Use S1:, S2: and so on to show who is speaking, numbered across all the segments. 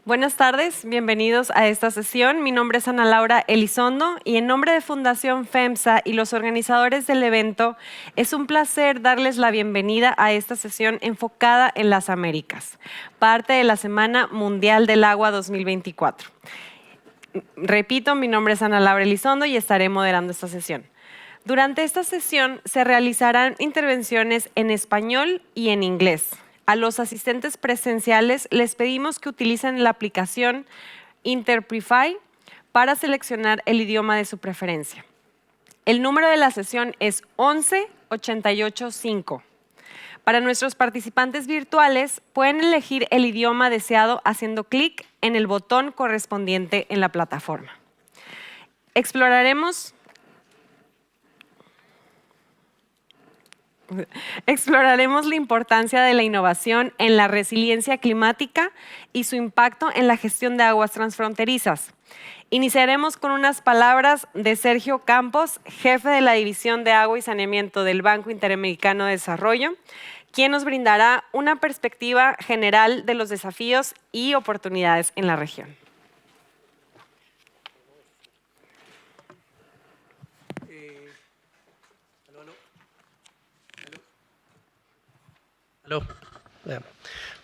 S1: Buenas tardes, bienvenidos a esta sesión. Mi nombre es Ana Laura Elizondo y en nombre de Fundación FEMSA y los organizadores del evento, es un placer darles la bienvenida a esta sesión enfocada en las Américas, parte de la Semana Mundial del Agua 2024. Repito, mi nombre es Ana Laura Elizondo y estaré moderando esta sesión. Durante esta sesión se realizarán intervenciones en español y en inglés. A los asistentes presenciales les pedimos que utilicen la aplicación Interprify para seleccionar el idioma de su preferencia. El número de la sesión es 11885. Para nuestros participantes virtuales, pueden elegir el idioma deseado haciendo clic en el botón correspondiente en la plataforma. Exploraremos la importancia de la innovación en la resiliencia climática y su impacto en la gestión de aguas transfronterizas. Iniciaremos con unas palabras de Sergio Campos, jefe de la División de Agua y Saneamiento del Banco Interamericano de Desarrollo, quien nos brindará una perspectiva general de los desafíos y oportunidades en la región.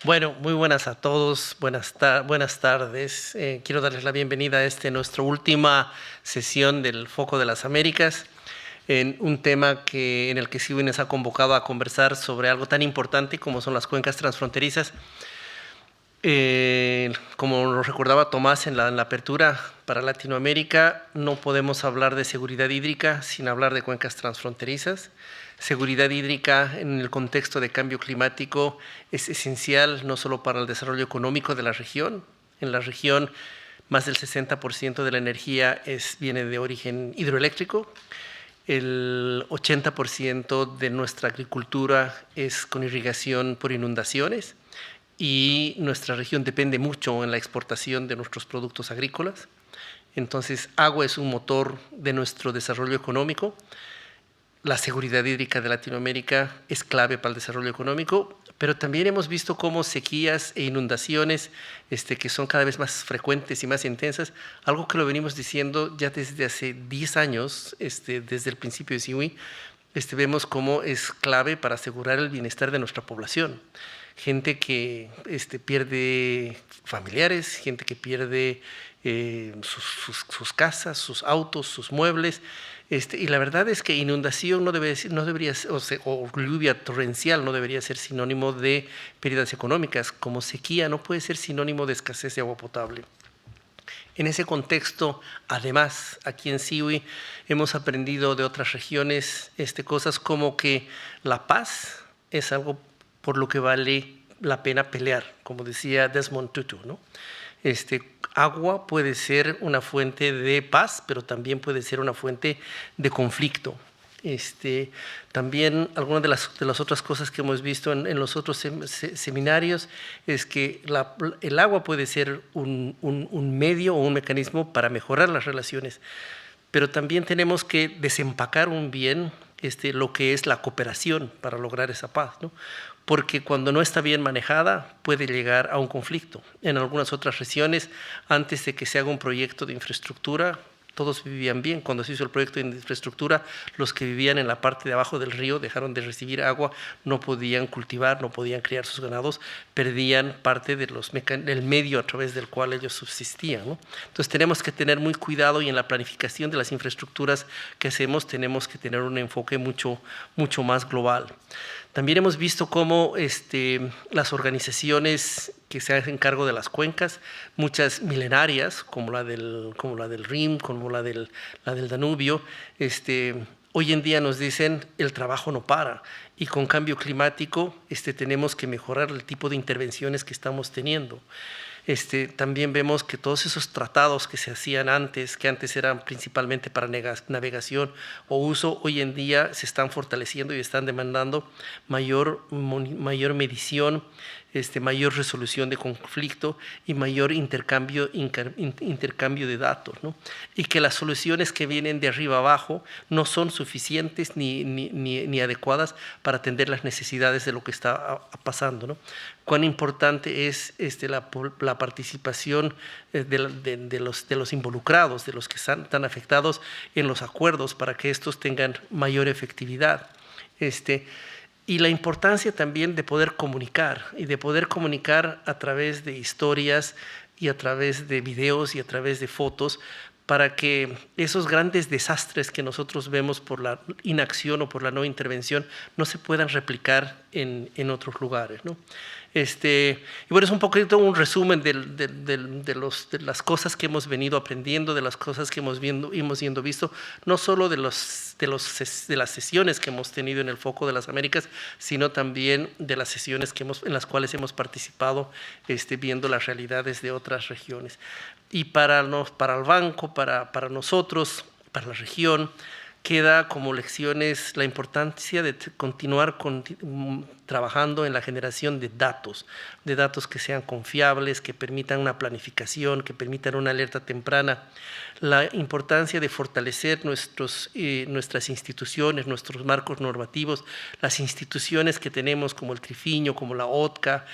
S2: Bueno, muy buenas a todos, buenas tardes. Quiero darles la bienvenida a nuestra última sesión del Foco de las Américas, en un tema en el que CIWI nos ha convocado a conversar sobre algo tan importante como son las cuencas transfronterizas. Como lo recordaba Tomás en la apertura, para Latinoamérica no podemos hablar de seguridad hídrica sin hablar de cuencas transfronterizas. Seguridad hídrica en el contexto de cambio climático es esencial no solo para el desarrollo económico de la región. En la región, más del 60% de la energía viene de origen hidroeléctrico. El 80% de nuestra agricultura es con irrigación por inundaciones y nuestra región depende mucho en la exportación de nuestros productos agrícolas. Entonces, agua es un motor de nuestro desarrollo económico. La seguridad hídrica de Latinoamérica es clave para el desarrollo económico, pero también hemos visto cómo sequías e inundaciones que son cada vez más frecuentes y más intensas, algo que lo venimos diciendo ya desde hace 10 años, desde el principio de CIWI, vemos cómo es clave para asegurar el bienestar de nuestra población. Gente que pierde familiares, gente que pierde sus casas, sus autos, sus muebles. Y la verdad es que inundación no debería ser, o lluvia torrencial no debería ser sinónimo de pérdidas económicas, como sequía no puede ser sinónimo de escasez de agua potable. En ese contexto, además, aquí en CIWI hemos aprendido de otras regiones cosas como que la paz es algo por lo que vale la pena pelear, como decía Desmond Tutu, ¿no? Agua puede ser una fuente de paz, pero también puede ser una fuente de conflicto. También algunas de las otras cosas que hemos visto en los otros seminarios es que el agua puede ser un medio o un mecanismo para mejorar las relaciones, pero también tenemos que desempacar bien lo que es la cooperación para lograr esa paz, ¿no? Porque cuando no está bien manejada puede llegar a un conflicto. En algunas otras regiones, antes de que se haga un proyecto de infraestructura, todos vivían bien. Cuando se hizo el proyecto de infraestructura, los que vivían en la parte de abajo del río dejaron de recibir agua, no podían cultivar, no podían criar sus ganados, perdían parte del medio a través del cual ellos subsistían, ¿no? Entonces tenemos que tener muy cuidado y en la planificación de las infraestructuras que hacemos tenemos que tener un enfoque mucho más global. También hemos visto cómo las organizaciones que se hacen cargo de las cuencas, muchas milenarias, como la del Rin, como la del Danubio, hoy en día nos dicen el trabajo no para y con cambio climático tenemos que mejorar el tipo de intervenciones que estamos teniendo. También vemos que todos esos tratados que se hacían antes, que antes eran principalmente para navegación o uso, hoy en día se están fortaleciendo y están demandando mayor medición, mayor resolución de conflicto y mayor intercambio de datos, ¿no? Y que las soluciones que vienen de arriba abajo no son suficientes ni adecuadas para atender las necesidades de lo que está pasando, ¿no? Cuán importante es la participación de los involucrados, de los que están afectados en los acuerdos para que estos tengan mayor efectividad. Y la importancia también de poder comunicar, y de poder comunicar a través de historias y a través de videos y a través de fotos, para que esos grandes desastres que nosotros vemos por la inacción o por la no intervención no se puedan replicar en otros lugares, ¿no? Y bueno, es un poquito un resumen de las cosas que hemos venido aprendiendo, de las cosas que hemos visto, no solo de las sesiones que hemos tenido en el Foco de las Américas, sino también de las sesiones en las cuales hemos participado, viendo las realidades de otras regiones. Y para el banco, para nosotros, para la región, queda como lecciones la importancia de continuar trabajando en la generación de datos que sean confiables, que permitan una planificación, que permitan una alerta temprana, la importancia de fortalecer nuestras instituciones, nuestros marcos normativos, las instituciones que tenemos como el Trifiño, como la OTCA,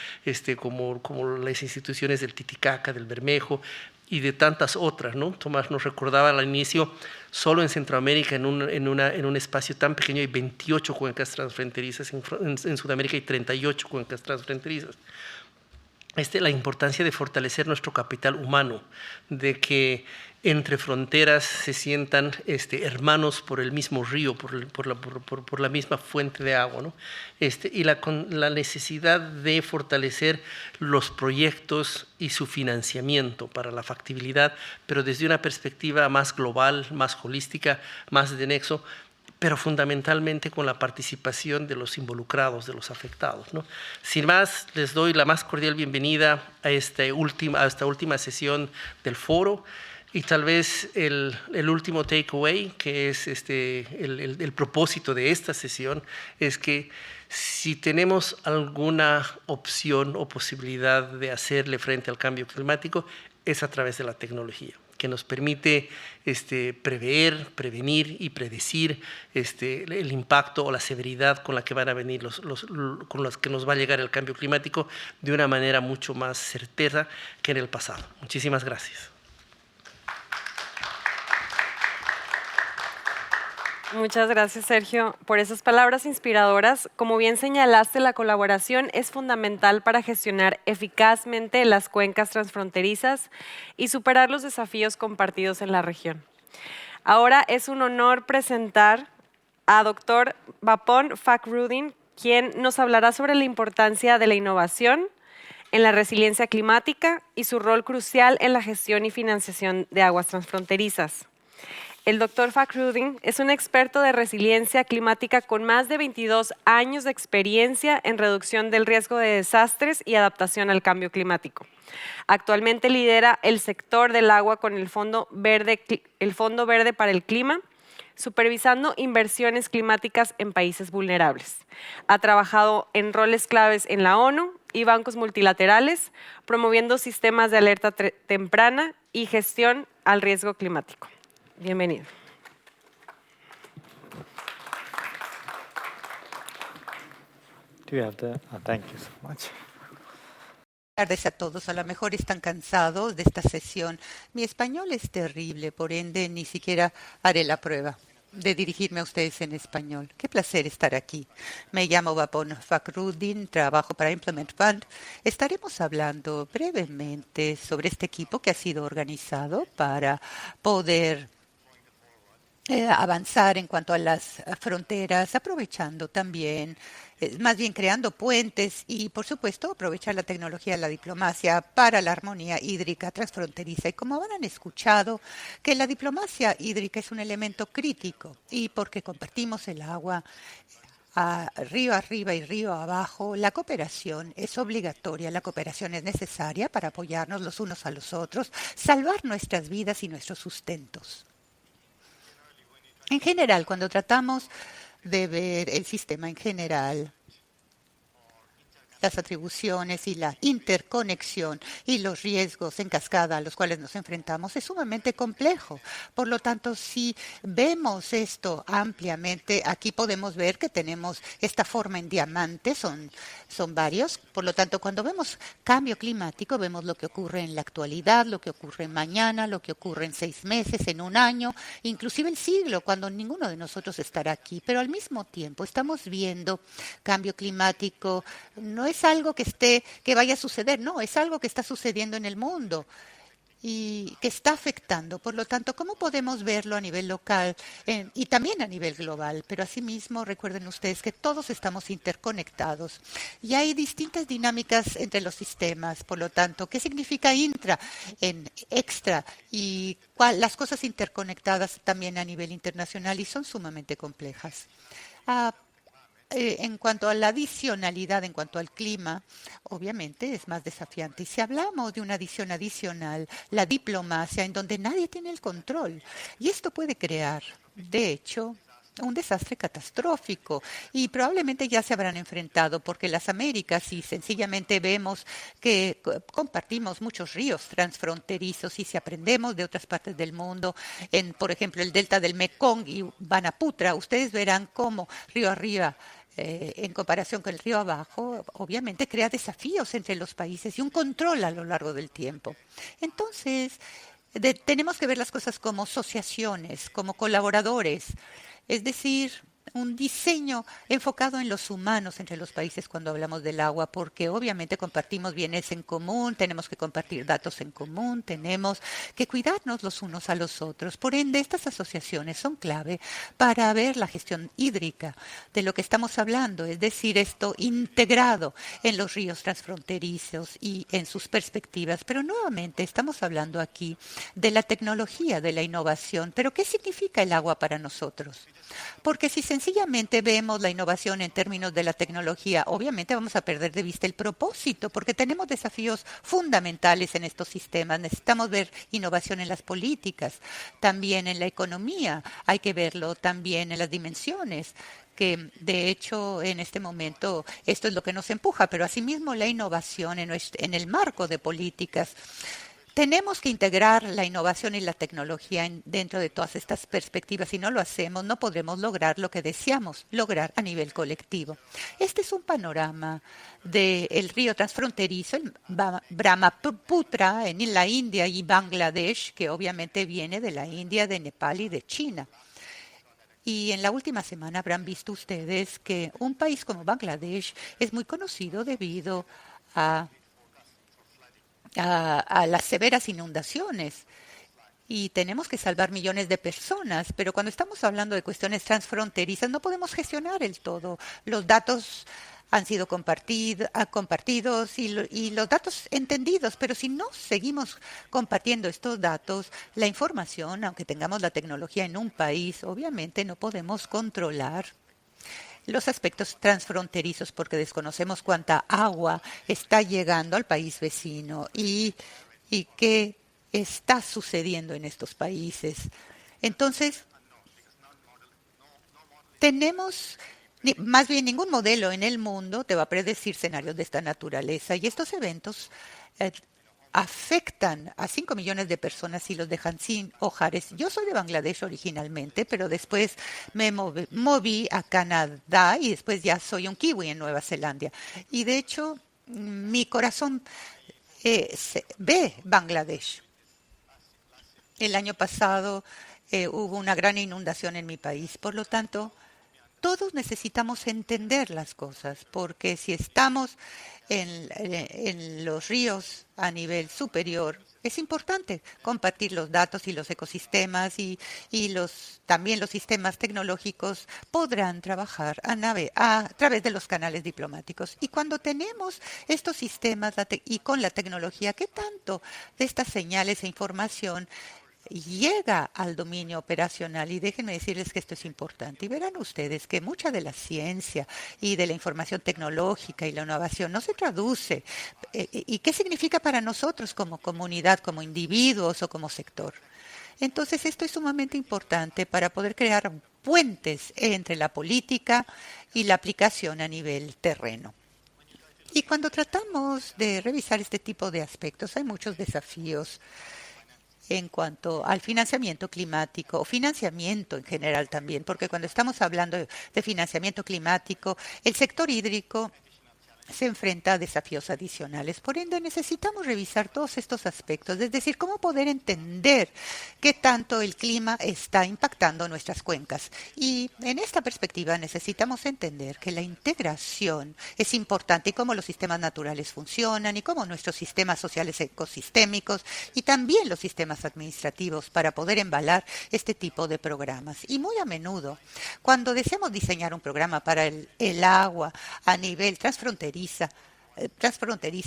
S2: como las instituciones del Titicaca, del Bermejo, y de tantas otras, ¿no? Tomás nos recordaba al inicio, solo en Centroamérica, en un espacio tan pequeño, hay 28 cuencas transfronterizas, en Sudamérica hay 38 cuencas transfronterizas. La importancia de fortalecer nuestro capital humano, de que entre fronteras se sientan hermanos por el mismo río, por la misma fuente de agua, ¿no? Y la necesidad de fortalecer los proyectos y su financiamiento para la factibilidad, pero desde una perspectiva más global, más holística, más de nexo, pero fundamentalmente con la participación de los involucrados, de los afectados, ¿no? Sin más, les doy la más cordial bienvenida a esta última sesión del foro, y tal vez el último takeaway, que es el propósito de esta sesión, es que si tenemos alguna opción o posibilidad de hacerle frente al cambio climático, es a través de la tecnología, que nos permite prever, prevenir y predecir el impacto o la severidad con la que van a venir con las que nos va a llegar el cambio climático de una manera mucho más certera que en el pasado. Muchísimas gracias.
S1: Muchas gracias, Sergio, por esas palabras inspiradoras. Como bien señalaste, la colaboración es fundamental para gestionar eficazmente las cuencas transfronterizas y superar los desafíos compartidos en la región. Ahora es un honor presentar a Dr. Bapon Fakhrudin, quien nos hablará sobre la importancia de la innovación en la resiliencia climática y su rol crucial en la gestión y financiación de aguas transfronterizas. El Dr. Fakhrudin es un experto de resiliencia climática con más de 22 años de experiencia en reducción del riesgo de desastres y adaptación al cambio climático. Actualmente lidera el sector del agua con el Fondo Verde para el Clima, supervisando inversiones climáticas en países vulnerables. Ha trabajado en roles claves en la ONU y bancos multilaterales, promoviendo sistemas de alerta temprana y gestión al riesgo climático. Bienvenido.
S3: Thank you so much.
S4: Buenas tardes a todos. A lo mejor están cansados de esta sesión. Mi español es terrible, por ende ni siquiera haré la prueba de dirigirme a ustedes en español. Qué placer estar aquí. Me llamo Bapon Fakhrudin, trabajo para Implement Fund. Estaremos hablando brevemente sobre este equipo que ha sido organizado para poder avanzar en cuanto a las fronteras, aprovechando también, más bien creando puentes y, por supuesto, aprovechar la tecnología de la diplomacia para la armonía hídrica transfronteriza. Y como habrán escuchado, que la diplomacia hídrica es un elemento crítico y porque compartimos el agua río arriba y río abajo, la cooperación es obligatoria, la cooperación es necesaria para apoyarnos los unos a los otros, salvar nuestras vidas y nuestros sustentos. En general, cuando tratamos de ver el sistema en general, las atribuciones y la interconexión y los riesgos en cascada a los cuales nos enfrentamos es sumamente complejo. Por lo tanto, si vemos esto ampliamente, aquí podemos ver que tenemos esta forma en diamante, son varios. Por lo tanto, cuando vemos cambio climático, vemos lo que ocurre en la actualidad, lo que ocurre mañana, lo que ocurre en 6 meses, en un año, inclusive el siglo, cuando ninguno de nosotros estará aquí. Pero al mismo tiempo estamos viendo cambio climático. No es algo que vaya a suceder, no, es algo que está sucediendo en el mundo y que está afectando. Por lo tanto, ¿cómo podemos verlo a nivel local y también a nivel global? Pero asimismo, recuerden ustedes que todos estamos interconectados y hay distintas dinámicas entre los sistemas. Por lo tanto, ¿qué significa intra en extra? Y las cosas interconectadas también a nivel internacional y son sumamente complejas. En cuanto a la adicionalidad, en cuanto al clima, obviamente es más desafiante. Y si hablamos de una adición adicional, la diplomacia, en donde nadie tiene el control, y esto puede crear, de hecho, un desastre catastrófico y probablemente ya se habrán enfrentado porque las Américas, si sencillamente vemos que compartimos muchos ríos transfronterizos y si aprendemos de otras partes del mundo, por ejemplo, el delta del Mekong y Brahmaputra, ustedes verán cómo río arriba en comparación con el río abajo, obviamente crea desafíos entre los países y un control a lo largo del tiempo. Entonces, tenemos que ver las cosas como asociaciones, como colaboradores, es decir, un diseño enfocado en los humanos entre los países cuando hablamos del agua, porque obviamente compartimos bienes en común, tenemos que compartir datos en común, tenemos que cuidarnos los unos a los otros. Por ende, estas asociaciones son clave para ver la gestión hídrica de lo que estamos hablando, es decir, esto integrado en los ríos transfronterizos y en sus perspectivas. Pero nuevamente estamos hablando aquí de la tecnología, de la innovación. ¿Pero qué significa el agua para nosotros? Porque si sencillamente vemos la innovación en términos de la tecnología, obviamente vamos a perder de vista el propósito, porque tenemos desafíos fundamentales en estos sistemas. Necesitamos ver innovación en las políticas, también en la economía, hay que verlo también en las dimensiones que de hecho en este momento esto es lo que nos empuja, pero asimismo la innovación en el marco de políticas. Tenemos que integrar la innovación y la tecnología dentro de todas estas perspectivas. Si no lo hacemos, no podremos lograr lo que deseamos lograr a nivel colectivo. Este es un panorama del río transfronterizo, el Brahmaputra, en la India y Bangladesh, que obviamente viene de la India, de Nepal y de China. Y en la última semana habrán visto ustedes que un país como Bangladesh es muy conocido debido a las severas inundaciones y tenemos que salvar millones de personas, pero cuando estamos hablando de cuestiones transfronterizas no podemos gestionar el todo. Los datos han sido compartidos y los datos entendidos, pero si no seguimos compartiendo estos datos, la información, aunque tengamos la tecnología en un país, obviamente no podemos controlar los aspectos transfronterizos porque desconocemos cuánta agua está llegando al país vecino y qué está sucediendo en estos países. Entonces, tenemos, más bien ningún modelo en el mundo te va a predecir escenarios de esta naturaleza y estos eventos afectan a 5 millones de personas y los dejan sin hogares. Yo soy de Bangladesh originalmente, pero después me moví a Canadá y después ya soy un kiwi en Nueva Zelanda. Y de hecho, mi corazón ve Bangladesh. El año pasado hubo una gran inundación en mi país. Por lo tanto, todos necesitamos entender las cosas, porque si estamos en los ríos a nivel superior, es importante compartir los datos y los ecosistemas y también los sistemas tecnológicos podrán trabajar a través de los canales diplomáticos. Y cuando tenemos estos sistemas y con la tecnología, ¿qué tanto de estas señales e información llega al dominio operacional? Y déjenme decirles que esto es importante. Y verán ustedes que mucha de la ciencia y de la información tecnológica y la innovación no se traduce. ¿Y qué significa para nosotros como comunidad, como individuos o como sector? Entonces, esto es sumamente importante para poder crear puentes entre la política y la aplicación a nivel terreno. Y cuando tratamos de revisar este tipo de aspectos, hay muchos desafíos en cuanto al financiamiento climático o financiamiento en general también, porque cuando estamos hablando de financiamiento climático, el sector hídrico se enfrenta a desafíos adicionales. Por ende, necesitamos revisar todos estos aspectos, es decir, cómo poder entender qué tanto el clima está impactando nuestras cuencas. Y en esta perspectiva necesitamos entender que la integración es importante y cómo los sistemas naturales funcionan y cómo nuestros sistemas sociales ecosistémicos y también los sistemas administrativos para poder embalar este tipo de programas. Y muy a menudo, cuando deseamos diseñar un programa para el agua a nivel transfronterizo,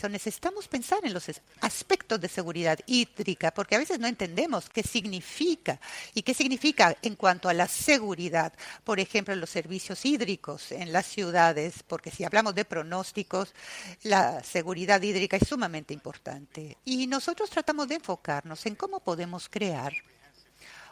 S4: necesitamos pensar en los aspectos de seguridad hídrica, porque a veces no entendemos qué significa y qué significa en cuanto a la seguridad, por ejemplo, los servicios hídricos en las ciudades, porque si hablamos de pronósticos, la seguridad hídrica es sumamente importante. Y nosotros tratamos de enfocarnos en cómo podemos crear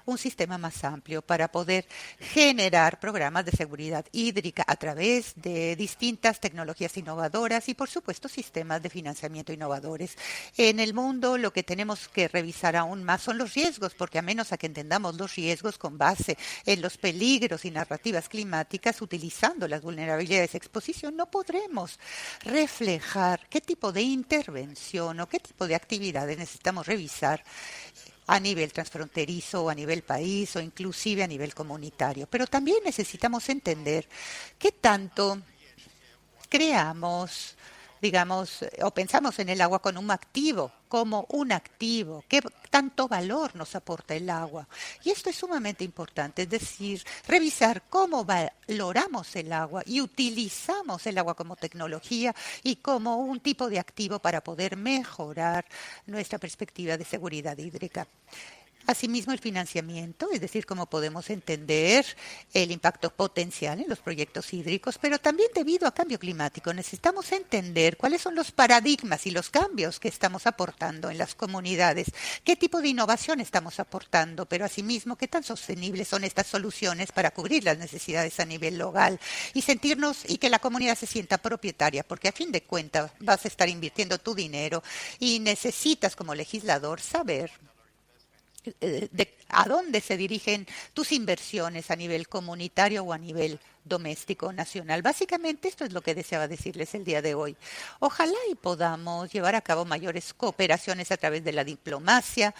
S4: un sistema más amplio para poder generar programas de seguridad hídrica a través de distintas tecnologías innovadoras y, por supuesto, sistemas de financiamiento innovadores. En el mundo lo que tenemos que revisar aún más son los riesgos, porque a menos a que entendamos los riesgos con base en los peligros y narrativas climáticas, utilizando las vulnerabilidades de exposición, no podremos reflejar qué tipo de intervención o qué tipo de actividades necesitamos revisar a nivel transfronterizo o a nivel país o inclusive a nivel comunitario. Pero también necesitamos entender qué tanto creamos, digamos, o pensamos en el agua como un activo, qué tanto valor nos aporta el agua. Y esto es sumamente importante, es decir, revisar cómo valoramos el agua y utilizamos el agua como tecnología y como un tipo de activo para poder mejorar nuestra perspectiva de seguridad hídrica. Asimismo, el financiamiento, es decir, cómo podemos entender el impacto potencial en los proyectos hídricos, pero también debido a cambio climático necesitamos entender cuáles son los paradigmas y los cambios que estamos aportando en las comunidades, qué tipo de innovación estamos aportando, pero asimismo qué tan sostenibles son estas soluciones para cubrir las necesidades a nivel local y sentirnos y que la comunidad se sienta propietaria, porque a fin de cuentas vas a estar invirtiendo tu dinero y necesitas como legislador saber a dónde se dirigen tus inversiones a nivel comunitario o a nivel doméstico nacional. Básicamente esto es lo que deseaba decirles el día de hoy. Ojalá y podamos llevar a cabo mayores cooperaciones a través de la diplomacia,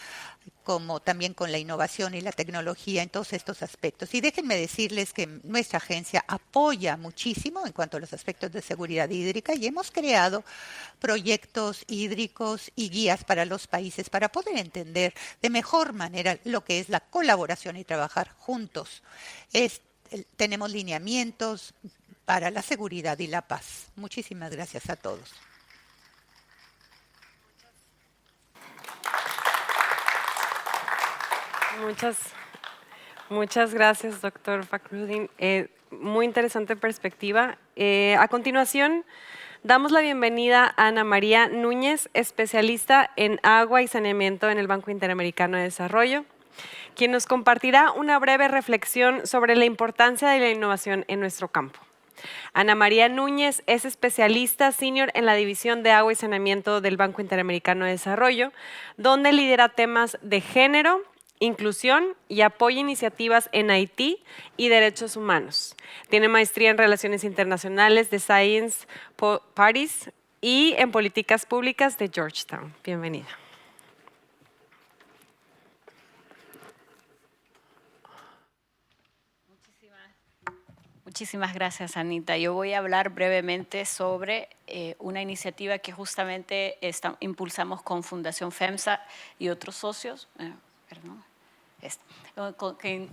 S4: como también con la innovación y la tecnología en todos estos aspectos. Y déjenme decirles que nuestra agencia apoya muchísimo en cuanto a los aspectos de seguridad hídrica y hemos creado proyectos hídricos y guías para los países para poder entender de mejor manera lo que es la colaboración y trabajar juntos. Tenemos lineamientos para la seguridad y la paz. Muchísimas gracias a todos.
S1: Muchas gracias, doctor Fakhruddin. Muy interesante perspectiva. A continuación, damos la bienvenida a Ana María Núñez, especialista en agua y saneamiento en el Banco Interamericano de Desarrollo, quien nos compartirá una breve reflexión sobre la importancia de la innovación en nuestro campo. Ana María Núñez es especialista senior en la División de Agua y Saneamiento del Banco Interamericano de Desarrollo, donde lidera temas de género, inclusión y apoya iniciativas en Haití y derechos humanos. Tiene maestría en Relaciones Internacionales de Sciences París y en Políticas Públicas de Georgetown. Bienvenida.
S3: Muchísimas gracias, Anita. Yo voy a hablar brevemente sobre una iniciativa que justamente impulsamos con Fundación FEMSA y otros socios.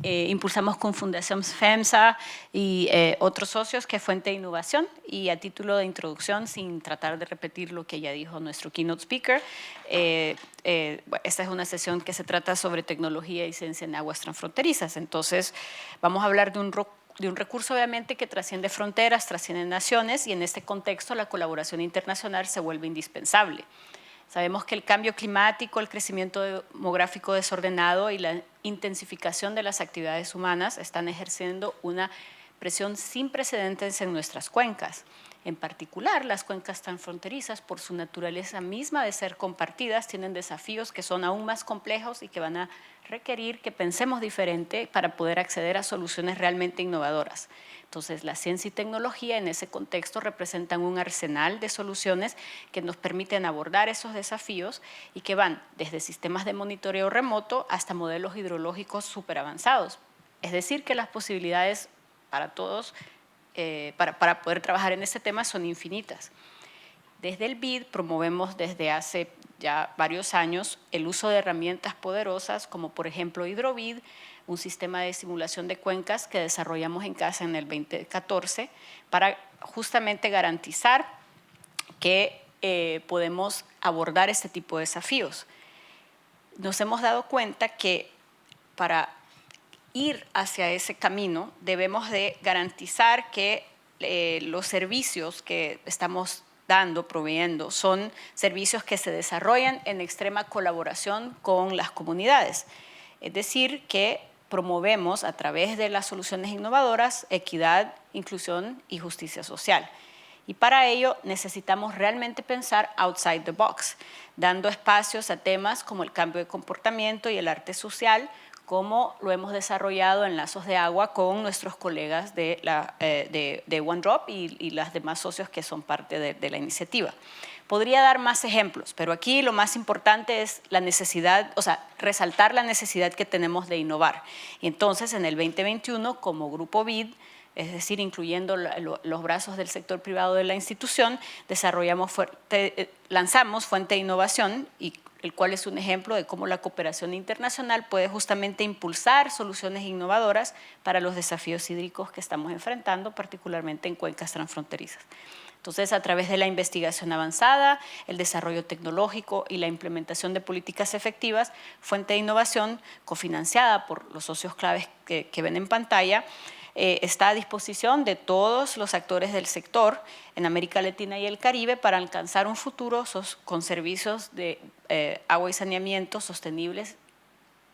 S3: Impulsamos con Fundación FEMSA y otros socios, que es Fuente de Innovación. Y a título de introducción, sin tratar de repetir lo que ya dijo nuestro keynote speaker, esta es una sesión que se trata sobre tecnología y ciencia en aguas transfronterizas. Entonces, vamos a hablar de un recurso obviamente que trasciende fronteras, trasciende naciones, y en este contexto la colaboración internacional se vuelve indispensable. Sabemos que el cambio climático, el crecimiento demográfico desordenado y la intensificación de las actividades humanas están ejerciendo una presión sin precedentes en nuestras cuencas. En particular, las cuencas transfronterizas, por su naturaleza misma de ser compartidas, tienen desafíos que son aún más complejos y que van a requerir que pensemos diferente para poder acceder a soluciones realmente innovadoras. Entonces, la ciencia y tecnología en ese contexto representan un arsenal de soluciones que nos permiten abordar esos desafíos y que van desde sistemas de monitoreo remoto hasta modelos hidrológicos súper avanzados. Es decir, que las posibilidades para todos, para poder trabajar en este tema son infinitas. Desde el BID promovemos desde hace ya varios años el uso de herramientas poderosas como por ejemplo HidroBid, un sistema de simulación de cuencas que desarrollamos en casa en el 2014 para justamente garantizar que podemos abordar este tipo de desafíos. Nos hemos dado cuenta que para ir hacia ese camino debemos de garantizar que los servicios que estamos proveyendo, son servicios que se desarrollan en extrema colaboración con las comunidades. Es decir, que promovemos a través de las soluciones innovadoras equidad, inclusión y justicia social. Y para ello necesitamos realmente pensar outside the box, dando espacios a temas como el cambio de comportamiento y el arte social, como lo hemos desarrollado en Lazos de Agua con nuestros colegas de OneDrop y las demás socios que son parte de la iniciativa. Podría dar más ejemplos, pero aquí lo más importante es la necesidad, o sea, resaltar la necesidad que tenemos de innovar. Y entonces, en el 2021, como Grupo BID, es decir, incluyendo los brazos del sector privado de la institución, lanzamos Fuente de Innovación, el cual es un ejemplo de cómo la cooperación internacional puede justamente impulsar soluciones innovadoras para los desafíos hídricos que estamos enfrentando, particularmente en cuencas transfronterizas. Entonces, a través de la investigación avanzada, el desarrollo tecnológico y la implementación de políticas efectivas, Fuente de Innovación, cofinanciada por los socios claves que ven en pantalla, está a disposición de todos los actores del sector en América Latina y el Caribe para alcanzar un futuro con servicios de agua y saneamiento sostenibles,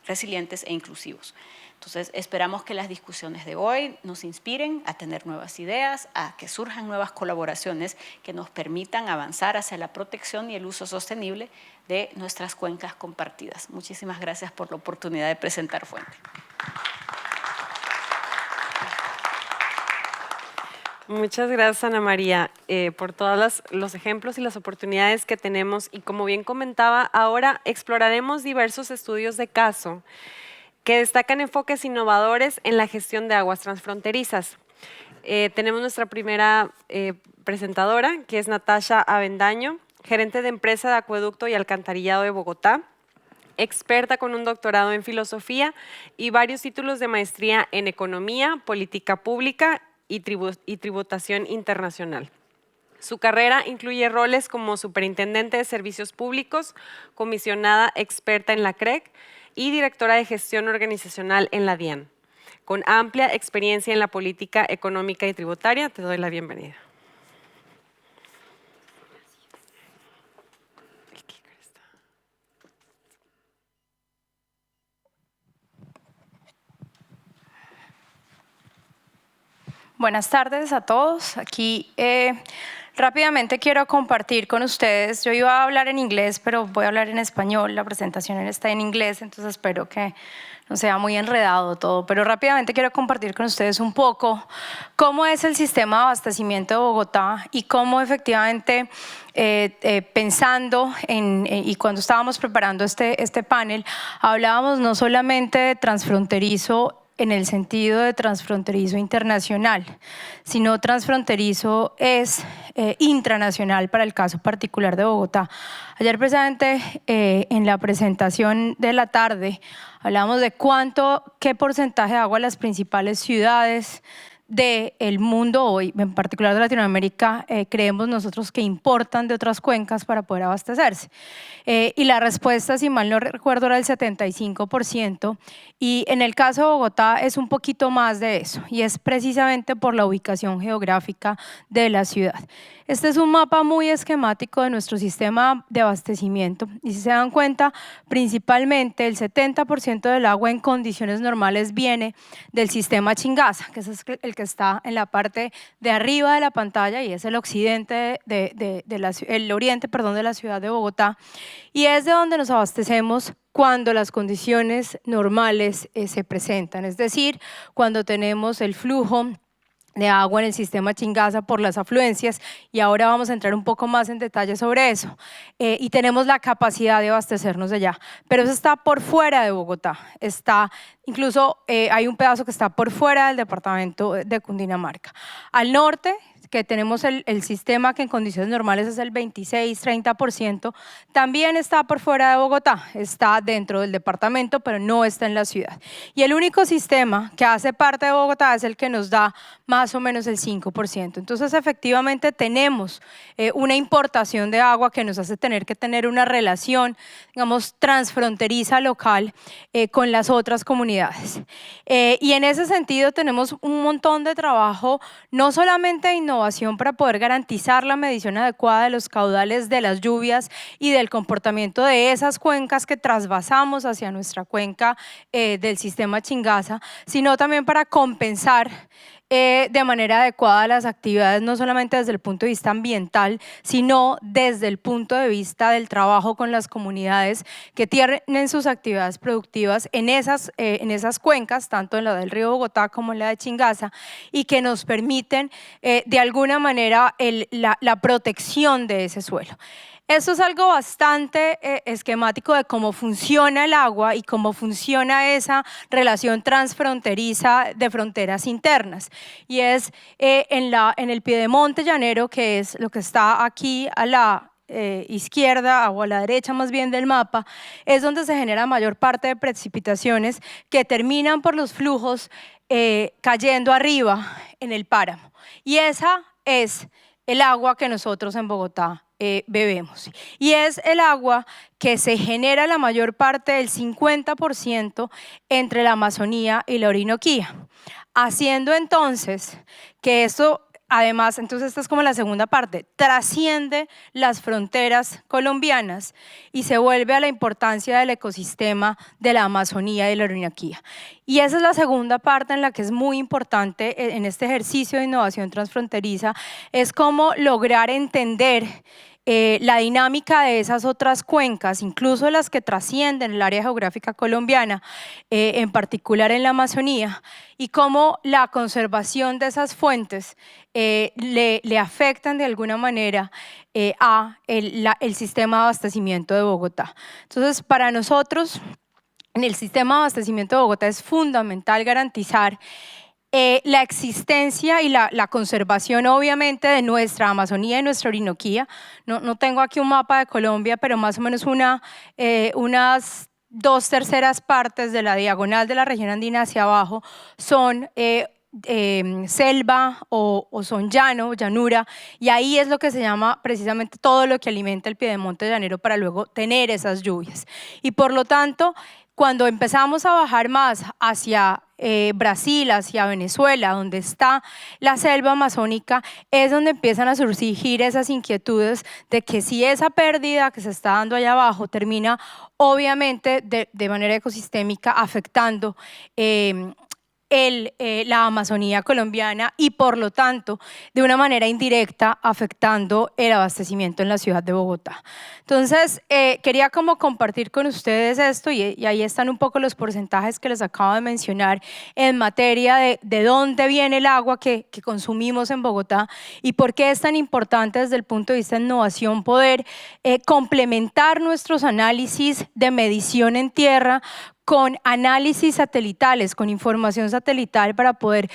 S3: resilientes e inclusivos. Entonces, esperamos que las discusiones de hoy nos inspiren a tener nuevas ideas, a que surjan nuevas colaboraciones que nos permitan avanzar hacia la protección y el uso sostenible de nuestras cuencas compartidas. Muchísimas gracias por la oportunidad de presentar Fuente.
S1: Muchas gracias, Ana María, por todos los ejemplos y las oportunidades que tenemos. Y como bien comentaba, ahora exploraremos diversos estudios de caso que destacan enfoques innovadores en la gestión de aguas transfronterizas. Tenemos nuestra primera presentadora, que es Natasha Avendaño, gerente de empresa de acueducto y alcantarillado de Bogotá, experta con un doctorado en filosofía y varios títulos de maestría en economía, política pública y tributación internacional. Su carrera incluye roles como superintendente de servicios públicos, comisionada experta en la CREC y directora de gestión organizacional en la DIAN. Con amplia experiencia en la política económica y tributaria, te doy la bienvenida.
S5: Buenas tardes a todos. Aquí rápidamente quiero compartir con ustedes. Yo iba a hablar en inglés, pero voy a hablar en español. La presentación está en inglés, entonces espero que no sea muy enredado todo. Pero rápidamente quiero compartir con ustedes un poco cómo es el sistema de abastecimiento de Bogotá y cómo efectivamente pensando y cuando estábamos preparando este panel, hablábamos no solamente de transfronterizo en el sentido de transfronterizo internacional, sino transfronterizo es intranacional para el caso particular de Bogotá. Ayer precisamente en la presentación de la tarde hablamos de qué porcentaje de agua las principales ciudades del mundo hoy, en particular de Latinoamérica, creemos nosotros que importan de otras cuencas para poder abastecerse. Y la respuesta, si mal no recuerdo, era el 75%, y en el caso de Bogotá es un poquito más de eso, y es precisamente por la ubicación geográfica de la ciudad. Este es un mapa muy esquemático de nuestro sistema de abastecimiento y si se dan cuenta, principalmente el 70% del agua en condiciones normales viene del sistema Chingaza, que es el que está en la parte de arriba de la pantalla y es el occidente el oriente, perdón, de la ciudad de Bogotá, y es de donde nos abastecemos cuando las condiciones normales se presentan, es decir, cuando tenemos el flujo de agua en el sistema Chingaza por las afluencias, y ahora vamos a entrar un poco más en detalle sobre eso, y tenemos la capacidad de abastecernos de allá, pero eso está por fuera de Bogotá, incluso hay un pedazo que está por fuera del departamento de Cundinamarca. Al norte, que tenemos el sistema que en condiciones normales es el 26-30%, también está por fuera de Bogotá, está dentro del departamento, pero no está en la ciudad. Y el único sistema que hace parte de Bogotá es el que nos da más o menos el 5%. Entonces, efectivamente, tenemos una importación de agua que nos hace tener que tener una relación, digamos, transfronteriza local con las otras comunidades. Y en ese sentido tenemos un montón de trabajo, no solamente de innovación para poder garantizar la medición adecuada de los caudales de las lluvias y del comportamiento de esas cuencas que trasvasamos hacia nuestra cuenca del sistema Chingaza, sino también para compensar de manera adecuada las actividades, no solamente desde el punto de vista ambiental, sino desde el punto de vista del trabajo con las comunidades que tienen sus actividades productivas en esas cuencas, tanto en la del río Bogotá como en la de Chingaza, y que nos permiten de alguna manera la protección de ese suelo. Esto es algo bastante esquemático de cómo funciona el agua y cómo funciona esa relación transfronteriza de fronteras internas. Y es en el piedemonte llanero, que es lo que está aquí a la izquierda o a la derecha más bien del mapa, es donde se genera mayor parte de precipitaciones que terminan por los flujos cayendo arriba en el páramo. Y esa es el agua que nosotros en Bogotá bebemos. Y es el agua que se genera la mayor parte del 50% entre la Amazonía y la Orinoquía, haciendo entonces que esto, además, entonces esta es como la segunda parte, trasciende las fronteras colombianas y se vuelve a la importancia del ecosistema de la Amazonía y la Orinoquía. Y esa es la segunda parte en la que es muy importante en este ejercicio de innovación transfronteriza, es cómo lograr entender la dinámica de esas otras cuencas, incluso las que trascienden el área geográfica colombiana, en particular en la Amazonía, y cómo la conservación de esas fuentes le afectan de alguna manera a el sistema de abastecimiento de Bogotá. Entonces, para nosotros, en el sistema de abastecimiento de Bogotá es fundamental garantizar la existencia y la conservación, obviamente, de nuestra Amazonía y nuestra Orinoquía. No tengo aquí un mapa de Colombia, pero más o menos unas 2/3 partes de la diagonal de la región andina hacia abajo son selva o son llano, llanura, y ahí es lo que se llama precisamente todo lo que alimenta el piedemonte llanero para luego tener esas lluvias. Y por lo tanto, cuando empezamos a bajar más hacia Brasil, hacia Venezuela, donde está la selva amazónica, es donde empiezan a surgir esas inquietudes de que si esa pérdida que se está dando allá abajo termina obviamente de manera ecosistémica afectando la Amazonía colombiana y por lo tanto de una manera indirecta afectando el abastecimiento en la ciudad de Bogotá. Entonces quería como compartir con ustedes esto y ahí están un poco los porcentajes que les acabo de mencionar en materia de dónde viene el agua que consumimos en Bogotá y por qué es tan importante desde el punto de vista de innovación poder complementar nuestros análisis de medición en tierra con análisis satelitales, con información satelital para poder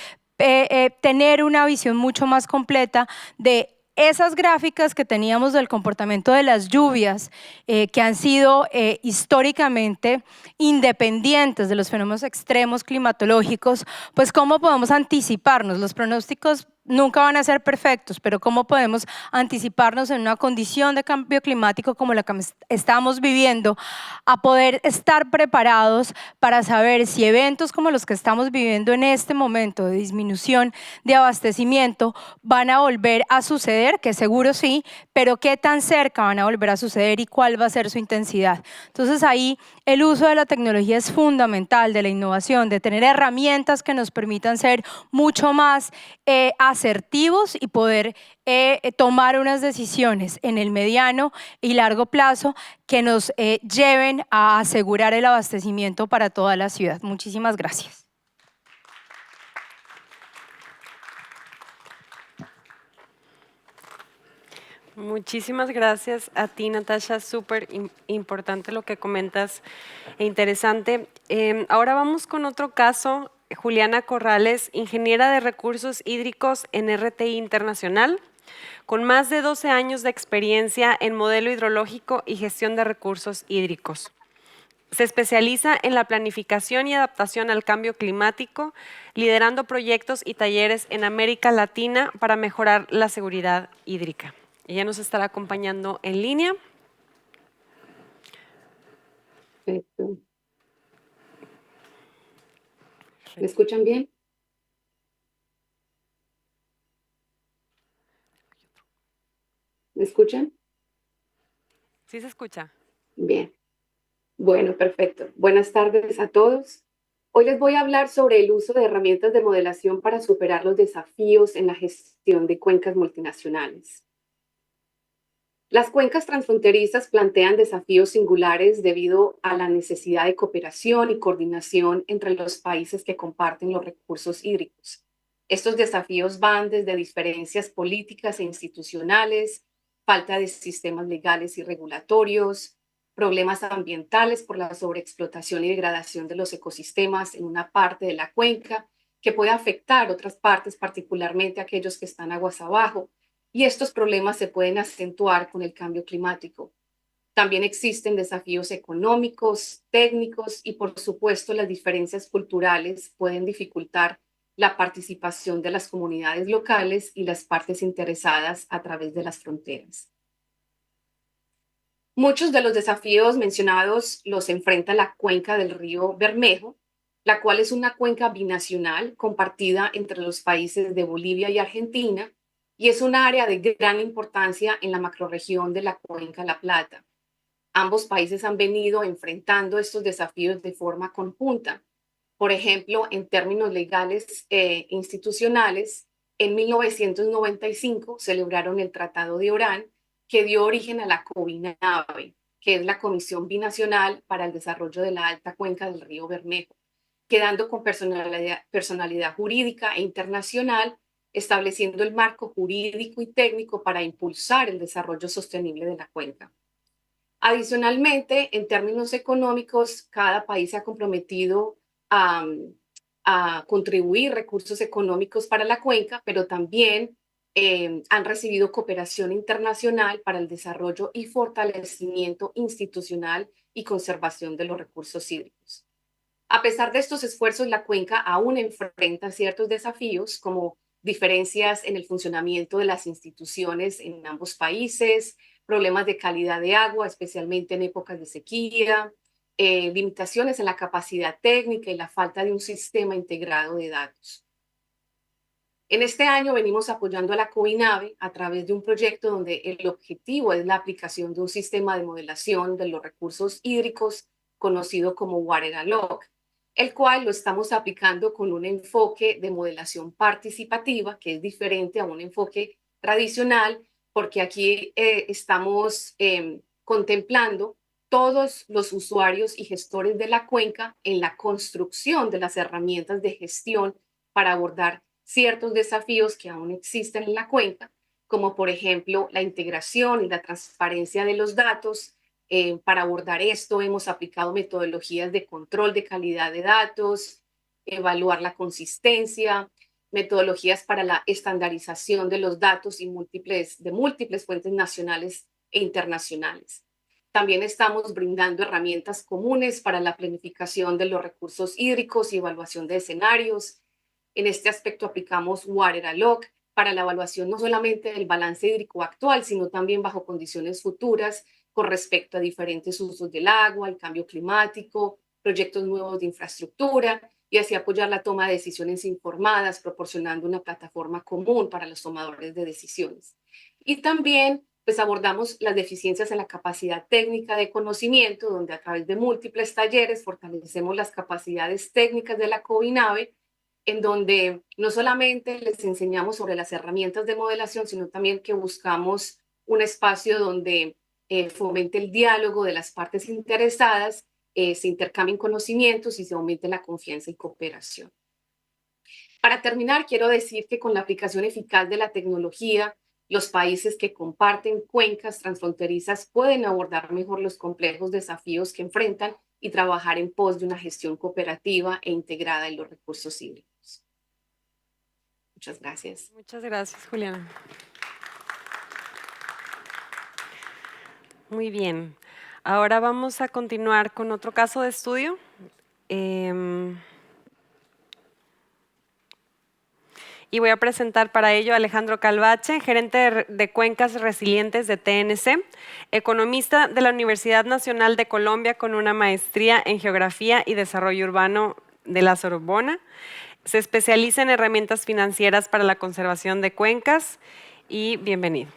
S5: tener una visión mucho más completa de esas gráficas que teníamos del comportamiento de las lluvias que han sido históricamente independientes de los fenómenos extremos climatológicos, pues cómo podemos anticiparnos. Los pronósticos nunca van a ser perfectos, pero cómo podemos anticiparnos en una condición de cambio climático como la que estamos viviendo, a poder estar preparados para saber si eventos como los que estamos viviendo en este momento de disminución de abastecimiento van a volver a suceder, que seguro sí, pero qué tan cerca van a volver a suceder y cuál va a ser su intensidad. Entonces ahí el uso de la tecnología es fundamental, de la innovación, de tener herramientas que nos permitan ser mucho más asertivos y poder tomar unas decisiones en el mediano y largo plazo que nos lleven a asegurar el abastecimiento para toda la ciudad. Muchísimas gracias.
S1: Muchísimas gracias a ti, Natasha. Súper importante lo que comentas e interesante. Ahora vamos con otro caso. Juliana Corrales, ingeniera de recursos hídricos en RTI Internacional, con más de 12 años de experiencia en modelo hidrológico y gestión de recursos hídricos. Se especializa en la planificación y adaptación al cambio climático, liderando proyectos y talleres en América Latina para mejorar la seguridad hídrica. Ella nos estará acompañando en línea.
S6: Perfecto. ¿Me escuchan bien? ¿Me escuchan?
S1: ¿Sí se escucha?
S6: Bien. Bueno, perfecto. Buenas tardes a todos. Hoy les voy a hablar sobre el uso de herramientas de modelación para superar los desafíos en la gestión de cuencas multinacionales. Las cuencas transfronterizas plantean desafíos singulares debido a la necesidad de cooperación y coordinación entre los países que comparten los recursos hídricos. Estos desafíos van desde diferencias políticas e institucionales, falta de sistemas legales y regulatorios, problemas ambientales por la sobreexplotación y degradación de los ecosistemas en una parte de la cuenca, que puede afectar otras partes, particularmente aquellos que están aguas abajo, y estos problemas se pueden acentuar con el cambio climático. También existen desafíos económicos, técnicos y, por supuesto, las diferencias culturales pueden dificultar la participación de las comunidades locales y las partes interesadas a través de las fronteras. Muchos de los desafíos mencionados los enfrenta la cuenca del río Bermejo, la cual es una cuenca binacional compartida entre los países de Bolivia y Argentina, y es un área de gran importancia en la macrorregión de la Cuenca La Plata. Ambos países han venido enfrentando estos desafíos de forma conjunta. Por ejemplo, en términos legales e institucionales, en 1995 celebraron el Tratado de Orán, que dio origen a la COBINAVE, que es la Comisión Binacional para el Desarrollo de la Alta Cuenca del Río Bermejo, quedando con personalidad jurídica e internacional, estableciendo el marco jurídico y técnico para impulsar el desarrollo sostenible de la cuenca. Adicionalmente, en términos económicos, cada país se ha comprometido a contribuir recursos económicos para la cuenca, pero también han recibido cooperación internacional para el desarrollo y fortalecimiento institucional y conservación de los recursos hídricos. A pesar de estos esfuerzos, la cuenca aún enfrenta ciertos desafíos, como diferencias en el funcionamiento de las instituciones en ambos países, problemas de calidad de agua, especialmente en épocas de sequía, limitaciones en la capacidad técnica y la falta de un sistema integrado de datos. En este año venimos apoyando a la COBINAVE a través de un proyecto donde el objetivo es la aplicación de un sistema de modelación de los recursos hídricos conocido como WaterAloc, el cual lo estamos aplicando con un enfoque de modelación participativa, que es diferente a un enfoque tradicional, porque aquí estamos contemplando todos los usuarios y gestores de la cuenca en la construcción de las herramientas de gestión para abordar ciertos desafíos que aún existen en la cuenca, como por ejemplo la integración y la transparencia de los datos. Para abordar esto hemos aplicado metodologías de control de calidad de datos, evaluar la consistencia, metodologías para la estandarización de los datos y de múltiples fuentes nacionales e internacionales. También estamos brindando herramientas comunes para la planificación de los recursos hídricos y evaluación de escenarios. En este aspecto aplicamos WaterAloc para la evaluación no solamente del balance hídrico actual, sino también bajo condiciones futuras con respecto a diferentes usos del agua, el cambio climático, proyectos nuevos de infraestructura y así apoyar la toma de decisiones informadas, proporcionando una plataforma común para los tomadores de decisiones. Y también pues abordamos las deficiencias en la capacidad técnica de conocimiento, donde a través de múltiples talleres fortalecemos las capacidades técnicas de la COBINAVE, en donde no solamente les enseñamos sobre las herramientas de modelación, sino también que buscamos un espacio donde fomente el diálogo de las partes interesadas, se intercambien conocimientos y se aumente la confianza y cooperación. Para terminar, quiero decir que con la aplicación eficaz de la tecnología, los países que comparten cuencas transfronterizas pueden abordar mejor los complejos desafíos que enfrentan y trabajar en pos de una gestión cooperativa e integrada en los recursos hídricos. Muchas gracias.
S1: Muchas gracias, Juliana. Muy bien. Ahora vamos a continuar con otro caso de estudio. Y voy a presentar para ello a Alejandro Calvache, gerente de Cuencas Resilientes de TNC, economista de la Universidad Nacional de Colombia con una maestría en Geografía y Desarrollo Urbano de la Sorbona. Se especializa en herramientas financieras para la conservación de cuencas y bienvenido.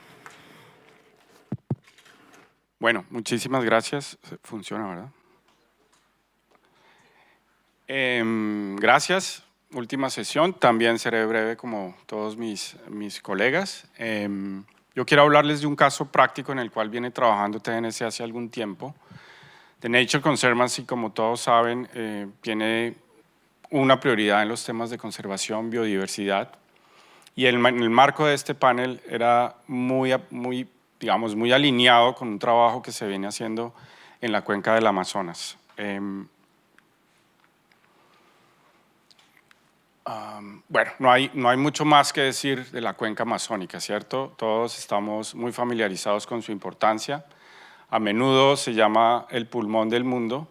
S7: Bueno, muchísimas gracias. Funciona, ¿verdad? Gracias. Última sesión. También seré breve como todos mis colegas. Yo quiero hablarles de un caso práctico en el cual viene trabajando TNC hace algún tiempo. The Nature Conservancy, como todos saben, tiene una prioridad en los temas de conservación, biodiversidad. Y en el marco de este panel era muy alineado con un trabajo que se viene haciendo en la cuenca del Amazonas. Bueno, no hay mucho más que decir de la cuenca amazónica, ¿cierto? Todos estamos muy familiarizados con su importancia. A menudo se llama el pulmón del mundo.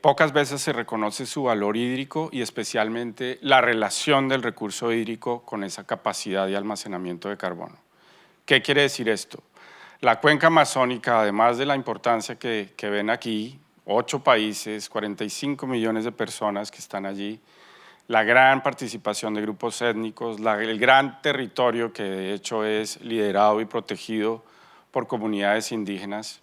S7: Pocas veces se reconoce su valor hídrico y especialmente la relación del recurso hídrico con esa capacidad de almacenamiento de carbono. ¿Qué quiere decir esto? La cuenca amazónica, además de la importancia que ven aquí, 8 países, 45 millones de personas que están allí, la gran participación de grupos étnicos, el gran territorio que de hecho es liderado y protegido por comunidades indígenas.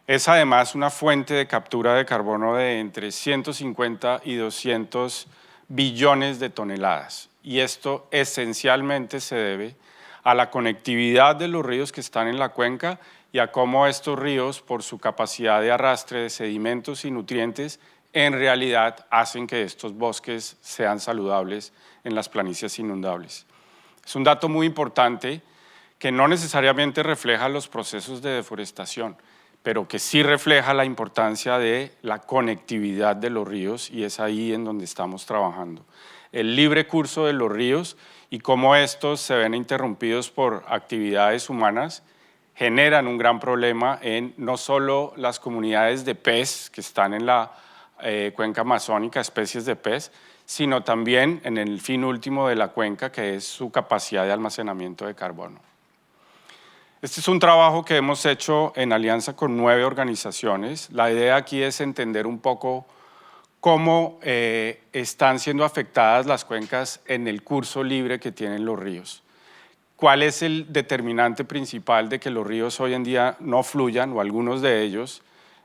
S7: Es además una fuente de captura de carbono de entre 150 y 200 billones de toneladas. Y esto esencialmente se debe a la conectividad de los ríos que están en la cuenca y a cómo estos ríos, por su capacidad de arrastre de sedimentos y nutrientes, en realidad hacen que estos bosques sean saludables en las planicies inundables. Es un dato muy importante que no necesariamente refleja los procesos de deforestación, pero que sí refleja la importancia de la conectividad de los ríos y es ahí en donde estamos trabajando. El libre curso de los ríos y cómo estos se ven interrumpidos por actividades humanas generan un gran problema en no solo las comunidades de pez que están en la cuenca amazónica, especies de pez, sino también en el fin último de la cuenca, que es su capacidad de almacenamiento de carbono. Este es un trabajo que hemos hecho en alianza con 9 organizaciones. La idea aquí es entender un poco cómo están siendo afectadas las cuencas en el curso libre que tienen los ríos. ¿Cuál es el determinante principal de que los ríos hoy en día no fluyan, o algunos de ellos,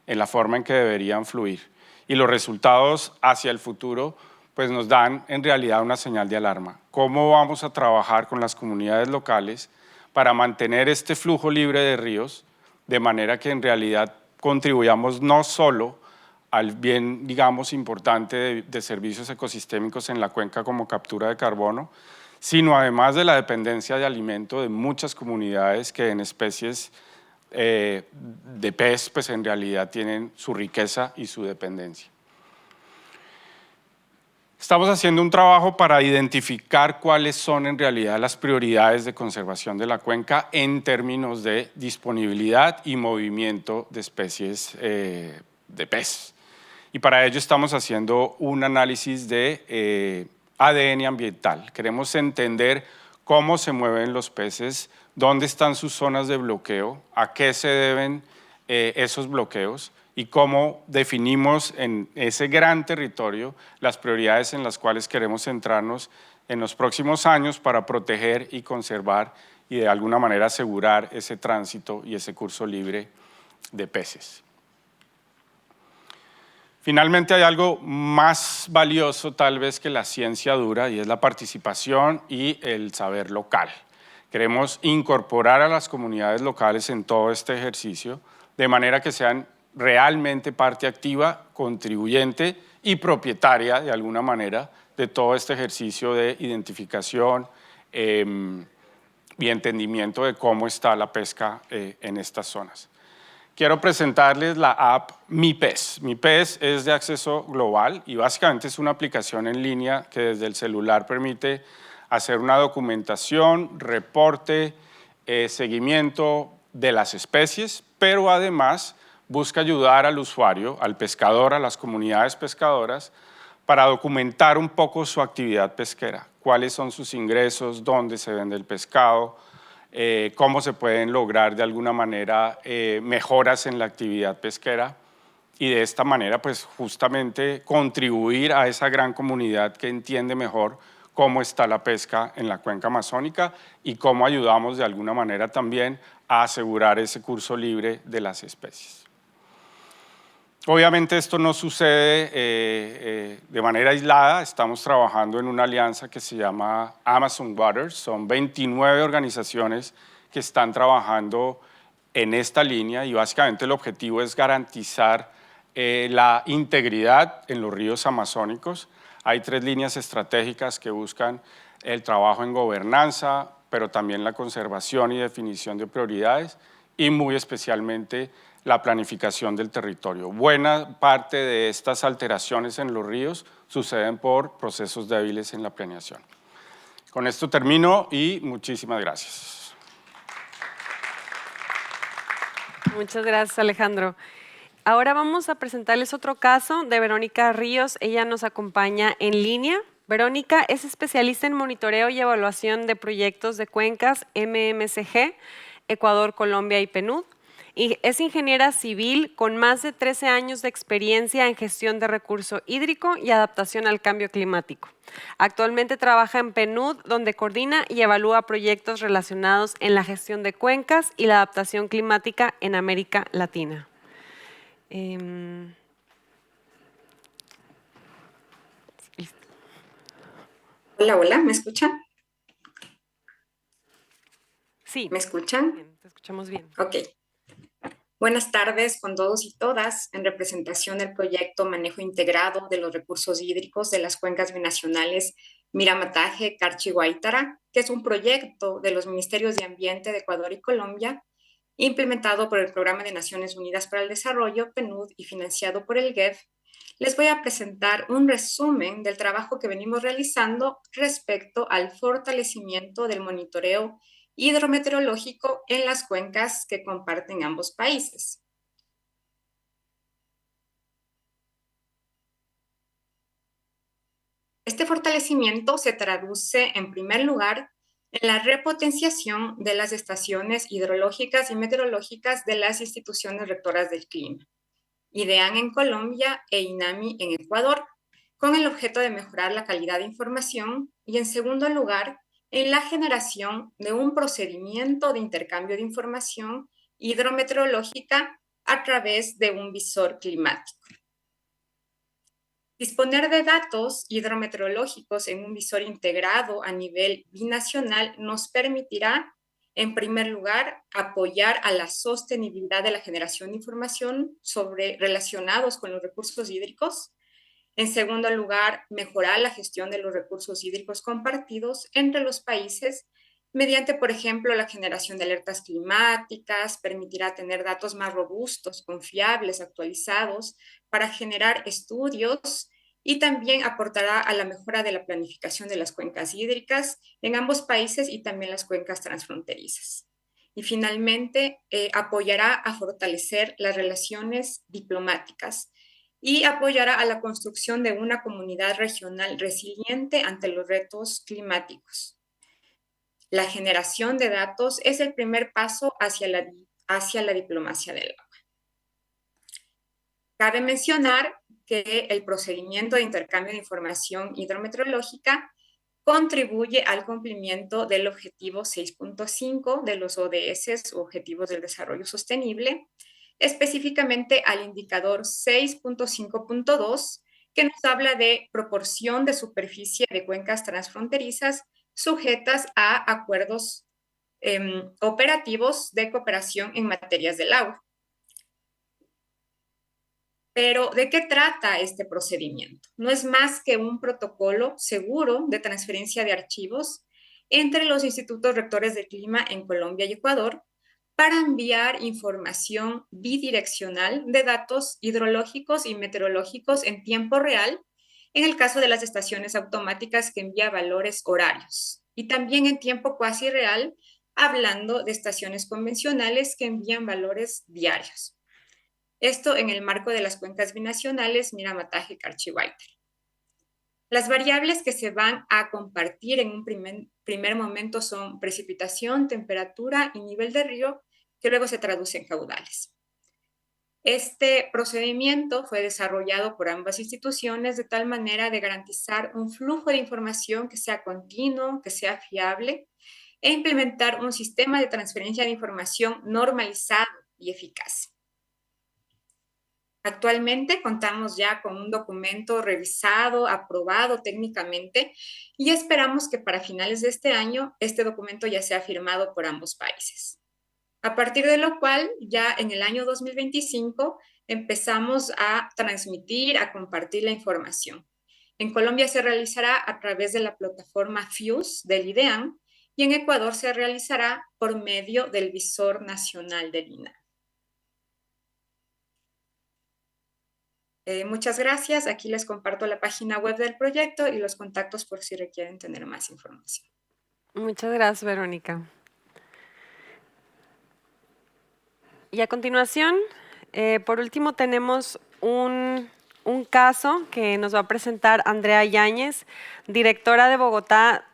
S7: en la forma en que deberían fluir? Y los resultados hacia el futuro pues nos dan en realidad una señal de alarma. ¿Cómo vamos a trabajar con las comunidades locales para mantener este flujo libre de ríos de manera que en realidad contribuyamos no solo al bien, digamos, importante de servicios ecosistémicos en la cuenca como captura de carbono, sino además de la dependencia de alimento de muchas comunidades que en especies de pez, pues en realidad tienen su riqueza y su dependencia. Estamos haciendo un trabajo para identificar cuáles son en realidad las prioridades de conservación de la cuenca en términos de disponibilidad y movimiento de especies de pez. Y para ello estamos haciendo un análisis de ADN ambiental. Queremos entender cómo se mueven los peces, dónde están sus zonas de bloqueo, a qué se deben esos bloqueos y cómo definimos en ese gran territorio las prioridades en las cuales queremos centrarnos en los próximos años para proteger y conservar y de alguna manera asegurar ese tránsito y ese curso libre de peces. Finalmente hay algo más valioso tal vez que la ciencia dura y es la participación y el saber local. Queremos incorporar a las comunidades locales en todo este ejercicio de manera que sean realmente parte activa, contribuyente y propietaria de alguna manera de todo este ejercicio de identificación y entendimiento de cómo está la pesca en estas zonas. Quiero presentarles la app Mi Pez. Mi Pez es de acceso global y básicamente es una aplicación en línea que desde el celular permite hacer una documentación, reporte, seguimiento de las especies, pero además busca ayudar al usuario, al pescador, a las comunidades pescadoras, para documentar un poco su actividad pesquera, cuáles son sus ingresos, dónde se vende el pescado, cómo se pueden lograr de alguna manera mejoras en la actividad pesquera y de esta manera pues justamente contribuir a esa gran comunidad que entiende mejor cómo está la pesca en la cuenca amazónica y cómo ayudamos de alguna manera también a asegurar ese curso libre de las especies. Obviamente esto no sucede de manera aislada, estamos trabajando en una alianza que se llama Amazon Waters, son 29 organizaciones que están trabajando en esta línea y básicamente el objetivo es garantizar la integridad en los ríos amazónicos. Hay 3 líneas estratégicas que buscan el trabajo en gobernanza, pero también la conservación y definición de prioridades y muy especialmente la planificación del territorio. Buena parte de estas alteraciones en los ríos suceden por procesos débiles en la planeación. Con esto termino y muchísimas gracias.
S1: Muchas gracias, Alejandro. Ahora vamos a presentarles otro caso de Verónica Ríos. Ella nos acompaña en línea. Verónica es especialista en monitoreo y evaluación de proyectos de cuencas MMCG, Ecuador, Colombia y PNUD. Y es ingeniera civil con más de 13 años de experiencia en gestión de recurso hídrico y adaptación al cambio climático. Actualmente trabaja en PNUD, donde coordina y evalúa proyectos relacionados en la gestión de cuencas y la adaptación climática en América Latina.
S8: Hola, hola, ¿me escuchan?
S1: Sí.
S8: ¿Me escuchan?
S1: Bien, te escuchamos bien.
S8: Ok. Buenas tardes con todos y todas. En representación del proyecto Manejo Integrado de los Recursos Hídricos de las Cuencas Binacionales Miramataje, Carchi y Guaitara, que es un proyecto de los Ministerios de Ambiente de Ecuador y Colombia, implementado por el Programa de Naciones Unidas para el Desarrollo, PNUD, y financiado por el GEF, les voy a presentar un resumen del trabajo que venimos realizando respecto al fortalecimiento del monitoreo hidrometeorológico en las cuencas que comparten ambos países. Este fortalecimiento se traduce, en primer lugar, en la repotenciación de las estaciones hidrológicas y meteorológicas de las instituciones rectoras del clima, IDEAN en Colombia e INAMI en Ecuador, con el objeto de mejorar la calidad de información y, en segundo lugar, en la generación de un procedimiento de intercambio de información hidrometeorológica a través de un visor climático. Disponer de datos hidrometeorológicos en un visor integrado a nivel binacional nos permitirá, en primer lugar, apoyar a la sostenibilidad de la generación de información relacionados con los recursos hídricos. En segundo lugar, mejorar la gestión de los recursos hídricos compartidos entre los países mediante, por ejemplo, la generación de alertas climáticas, permitirá tener datos más robustos, confiables, actualizados para generar estudios y también aportará a la mejora de la planificación de las cuencas hídricas en ambos países y también las cuencas transfronterizas. Y finalmente, apoyará a fortalecer las relaciones diplomáticas y apoyará a la construcción de una comunidad regional resiliente ante los retos climáticos. La generación de datos es el primer paso hacia la diplomacia del agua. Cabe mencionar que el procedimiento de intercambio de información hidrometeorológica contribuye al cumplimiento del objetivo 6.5 de los ODS, o Objetivos del Desarrollo Sostenible, específicamente al indicador 6.5.2, que nos habla de proporción de superficie de cuencas transfronterizas sujetas a acuerdos operativos de cooperación en materias del agua. Pero, ¿de qué trata este procedimiento? No es más que un protocolo seguro de transferencia de archivos entre los institutos rectores del clima en Colombia y Ecuador para enviar información bidireccional de datos hidrológicos y meteorológicos en tiempo real, en el caso de las estaciones automáticas que envía valores horarios, y también en tiempo cuasi real, hablando de estaciones convencionales que envían valores diarios. Esto en el marco de las cuencas binacionales Miramataje y Carchihuaytar. Las variables que se van a compartir en un primer momento son precipitación, temperatura y nivel de río, que luego se traduce en caudales. Este procedimiento fue desarrollado por ambas instituciones de tal manera de garantizar un flujo de información que sea continuo, que sea fiable, e implementar un sistema de transferencia de información normalizado y eficaz. Actualmente contamos ya con un documento revisado, aprobado técnicamente, y esperamos que para finales de este año este documento ya sea firmado por ambos países. A partir de lo cual, ya en el año 2025 empezamos a transmitir, a compartir la información. En Colombia se realizará a través de la plataforma FUSE del IDEAM y en Ecuador se realizará por medio del Visor Nacional del INAH. Muchas gracias. Aquí les comparto la página web del proyecto y los contactos por si requieren tener más información.
S1: Muchas gracias, Verónica. Y a continuación, por último, tenemos un caso que nos va a presentar Andrea Yáñez, directora de Bogotá,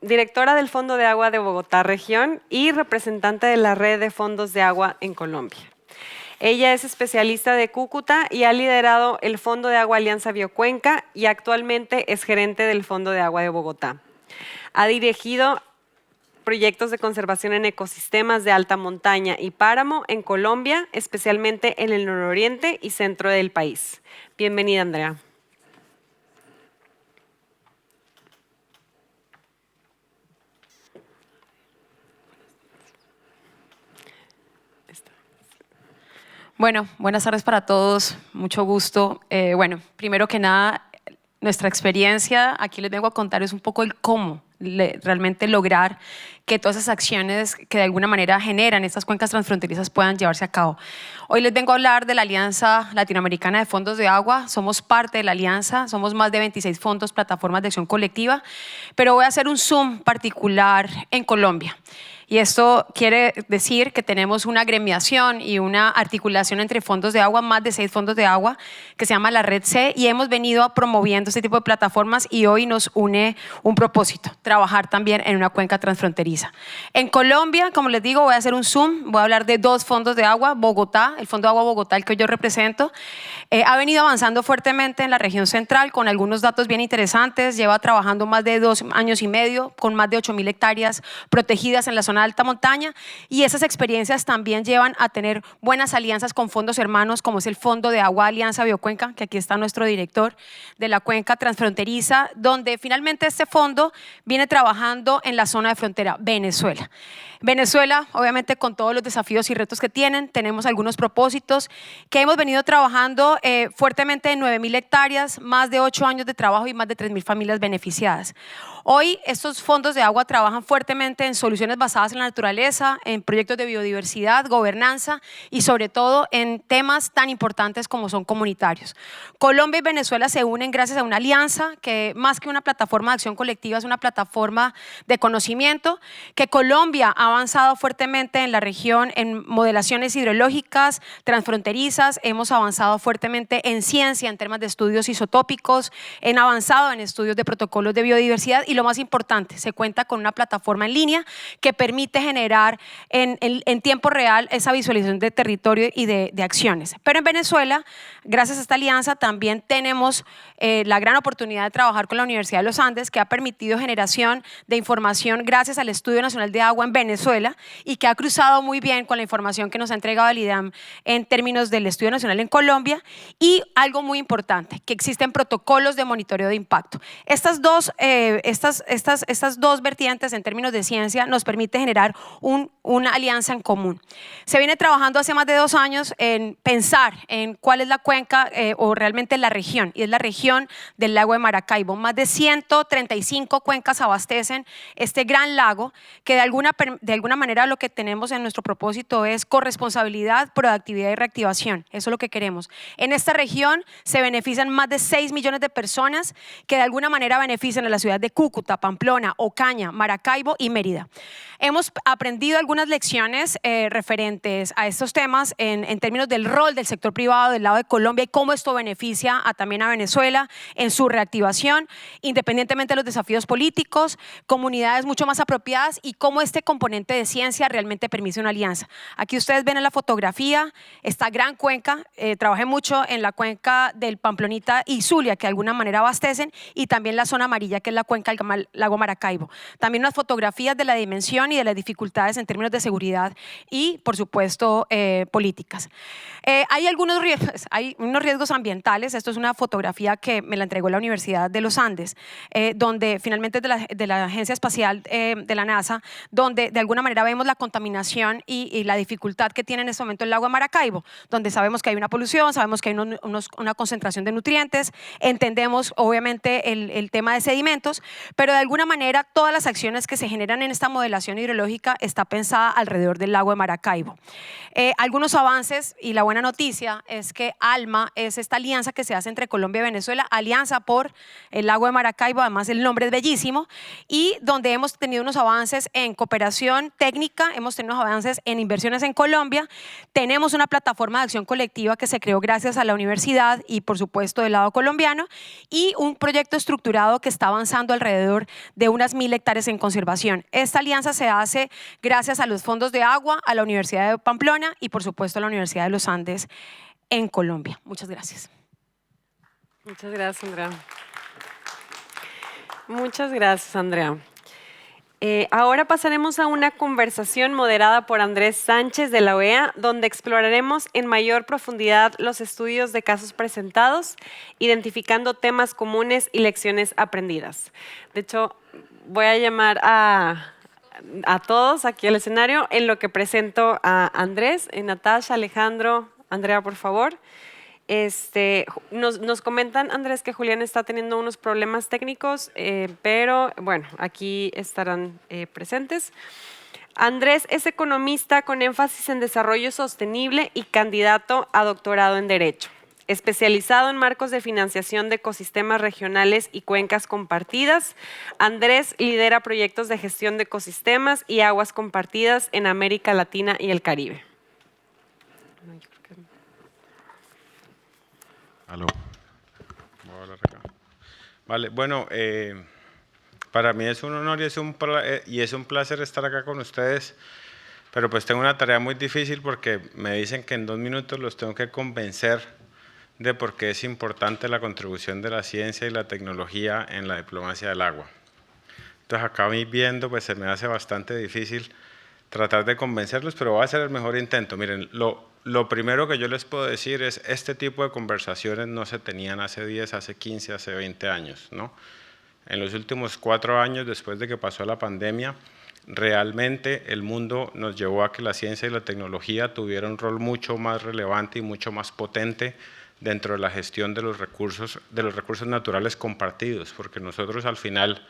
S1: directora del Fondo de Agua de Bogotá Región y representante de la Red de Fondos de Agua en Colombia. Ella es especialista de Cúcuta y ha liderado el Fondo de Agua Alianza Biocuenca y actualmente es gerente del Fondo de Agua de Bogotá. Ha dirigido proyectos de conservación en ecosistemas de alta montaña y páramo en Colombia, especialmente en el nororiente y centro del país. Bienvenida, Andrea.
S9: Bueno, buenas tardes para todos, mucho gusto. Bueno, primero que nada, nuestra experiencia, aquí les vengo a contar es un poco el cómo realmente lograr que todas esas acciones que de alguna manera generan estas cuencas transfronterizas puedan llevarse a cabo. Hoy les vengo a hablar de la Alianza Latinoamericana de Fondos de Agua. Somos parte de la alianza, somos más de 26 fondos, plataformas de acción colectiva, pero voy a hacer un zoom particular en Colombia. Y esto quiere decir que tenemos una agremiación y una articulación entre fondos de agua, más de 6 fondos de agua, que se llama la Red C, y hemos venido promoviendo este tipo de plataformas y hoy nos une un propósito, trabajar también en una cuenca transfronteriza. En Colombia, como les digo, voy a hacer un zoom, voy a hablar de 2 fondos de agua. Bogotá, el Fondo de Agua Bogotá, el que yo represento, ha venido avanzando fuertemente en la región central con algunos datos bien interesantes. Lleva trabajando más de 2 años y medio con más de 8.000 hectáreas protegidas en la zona de alta montaña, y esas experiencias también llevan a tener buenas alianzas con fondos hermanos como es el Fondo de Agua Alianza Biocuenca, que aquí está nuestro director de la cuenca transfronteriza, donde finalmente este fondo viene trabajando en la zona de frontera Venezuela. Venezuela, obviamente con todos los desafíos y retos que tienen, tenemos algunos propósitos que hemos venido trabajando fuertemente en 9.000 hectáreas, más de 8 años de trabajo y más de 3.000 familias beneficiadas. Hoy estos fondos de agua trabajan fuertemente en soluciones basadas basadas en la naturaleza, en proyectos de biodiversidad, gobernanza y sobre todo en temas tan importantes como son comunitarios. Colombia y Venezuela se unen gracias a una alianza que más que una plataforma de acción colectiva es una plataforma de conocimiento, que Colombia ha avanzado fuertemente en la región en modelaciones hidrológicas, transfronterizas, hemos avanzado fuertemente en ciencia, en temas de estudios isotópicos, han avanzado en estudios de protocolos de biodiversidad y lo más importante, se cuenta con una plataforma en línea que permite generar en tiempo real esa visualización de territorio y de acciones. Pero en Venezuela, gracias a esta alianza, también tenemos la gran oportunidad de trabajar con la Universidad de los Andes, que ha permitido generación de información gracias al Estudio Nacional de Agua en Venezuela y que ha cruzado muy bien con la información que nos ha entregado el IDAM en términos del Estudio Nacional en Colombia. Y algo muy importante, que existen protocolos de monitoreo de impacto. Estas dos vertientes en términos de ciencia nos permite generar una alianza en común. Se viene trabajando hace más de 2 años en pensar en cuál es la cuenca o realmente la región, y es la región del lago de Maracaibo. Más de 135 cuencas abastecen este gran lago que de alguna manera lo que tenemos en nuestro propósito es corresponsabilidad, proactividad y reactivación. Eso es lo que queremos. En esta región se benefician más de 6 millones de personas que de alguna manera benefician a la ciudad de Cúcuta, Pamplona, Ocaña, Maracaibo y Mérida. Hemos aprendido algunas lecciones referentes a estos temas en términos del rol del sector privado del lado de Colombia y cómo esto beneficia también a Venezuela en su reactivación, independientemente de los desafíos políticos, comunidades mucho más apropiadas y cómo este componente de ciencia realmente permite una alianza. Aquí ustedes ven en la fotografía esta gran cuenca, trabajé mucho en la cuenca del Pamplonita y Zulia, que de alguna manera abastecen, y también la zona amarilla, que es la cuenca del lago Maracaibo. También unas fotografías de la dimensión y de las dificultades en términos de seguridad y, por supuesto, políticas. Hay unos riesgos ambientales. Esto es una fotografía que me la entregó la Universidad de los Andes, donde finalmente es de la Agencia Espacial de la NASA, donde de alguna manera vemos la contaminación y la dificultad que tiene en este momento el lago de Maracaibo, donde sabemos que hay una polución, sabemos que hay una concentración de nutrientes, entendemos obviamente el tema de sedimentos, pero de alguna manera todas las acciones que se generan en esta modelación hidrológica está pensada alrededor del lago de Maracaibo. Algunos avances, y la buena noticia es que ALMA es esta alianza que se hace entre Colombia y Venezuela, Alianza por el lago de Maracaibo, además el nombre es bellísimo, y donde hemos tenido unos avances en cooperación técnica, hemos tenido avances en inversiones en Colombia, tenemos una plataforma de acción colectiva que se creó gracias a la universidad y por supuesto del lado colombiano, y un proyecto estructurado que está avanzando alrededor de unas 1000 hectáreas en conservación. Esta alianza se hace gracias a los fondos de agua, a la Universidad de Pamplona y por supuesto a la Universidad de los Andes en Colombia. Muchas gracias.
S1: Muchas gracias, Andrea. Muchas gracias, Andrea. Ahora pasaremos a una conversación moderada por Andrés Sánchez de la OEA, donde exploraremos en mayor profundidad los estudios de casos presentados, identificando temas comunes y lecciones aprendidas. De hecho, voy a llamar a todos aquí al escenario en lo que presento a Andrés, Natasha, Alejandro, Andrea, por favor. Nos comentan, Andrés, que Julián está teniendo unos problemas técnicos, pero bueno, aquí estarán presentes. Andrés es economista con énfasis en desarrollo sostenible y candidato a doctorado en Derecho. Especializado en marcos de financiación de ecosistemas regionales y cuencas compartidas, Andrés lidera proyectos de gestión de ecosistemas y aguas compartidas en América Latina y el Caribe.
S10: Aló. Voy a hablar acá. Vale, bueno, para mí es un honor y es un placer estar acá con ustedes, pero pues tengo una tarea muy difícil porque me dicen que en 2 minutos los tengo que convencer de por qué es importante la contribución de la ciencia y la tecnología en la diplomacia del agua. Entonces acá viendo, pues se me hace bastante difícil tratar de convencerlos, pero voy a hacer el mejor intento. Miren, lo primero que yo les puedo decir es este tipo de conversaciones no se tenían hace 10, hace 15, hace 20 años, ¿no? En los últimos 4 años, después de que pasó la pandemia, realmente el mundo nos llevó a que la ciencia y la tecnología tuvieran un rol mucho más relevante y mucho más potente dentro de la gestión de los recursos naturales compartidos, porque nosotros al final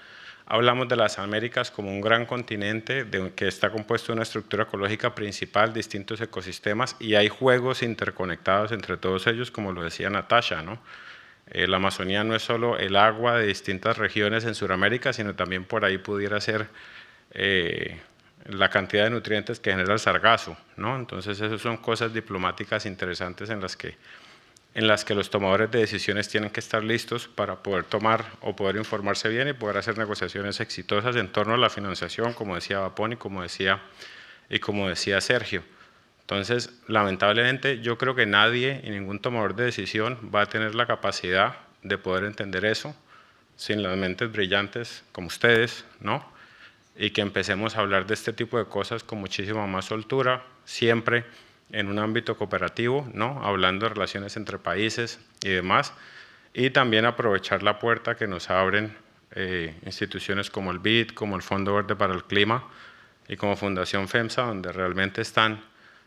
S10: Hablamos de las Américas como un gran continente que está compuesto de una estructura ecológica principal, distintos ecosistemas, y hay juegos interconectados entre todos ellos, como lo decía Natasha, ¿no? La Amazonía no es solo el agua de distintas regiones en Sudamérica, sino también por ahí pudiera ser la cantidad de nutrientes que genera el sargazo, ¿no? Entonces, esas son cosas diplomáticas interesantes en las que los tomadores de decisiones tienen que estar listos para poder tomar o poder informarse bien y poder hacer negociaciones exitosas en torno a la financiación, como decía Vapón y como decía Sergio. Entonces, lamentablemente, yo creo que nadie y ningún tomador de decisión va a tener la capacidad de poder entender eso sin las mentes brillantes como ustedes, ¿no? Y que empecemos a hablar de este tipo de cosas con muchísima más soltura, siempre en un ámbito cooperativo, ¿no? Hablando de relaciones entre países y demás, y también aprovechar la puerta que nos abren instituciones como el BID, como el Fondo Verde para el Clima y como Fundación FEMSA, donde realmente están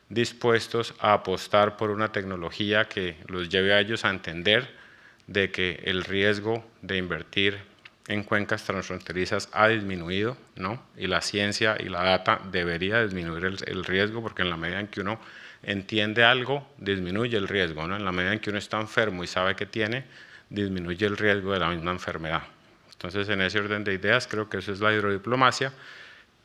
S10: dispuestos a apostar por una tecnología que los lleve a ellos a entender de que el riesgo de invertir en cuencas transfronterizas ha disminuido, ¿no? Y la ciencia y la data debería disminuir el riesgo, porque en la medida en que uno entiende algo, disminuye el riesgo, ¿no? En la medida en que uno está enfermo y sabe que tiene, disminuye el riesgo de la misma enfermedad. Entonces, en ese orden de ideas, creo que eso es la hidrodiplomacia,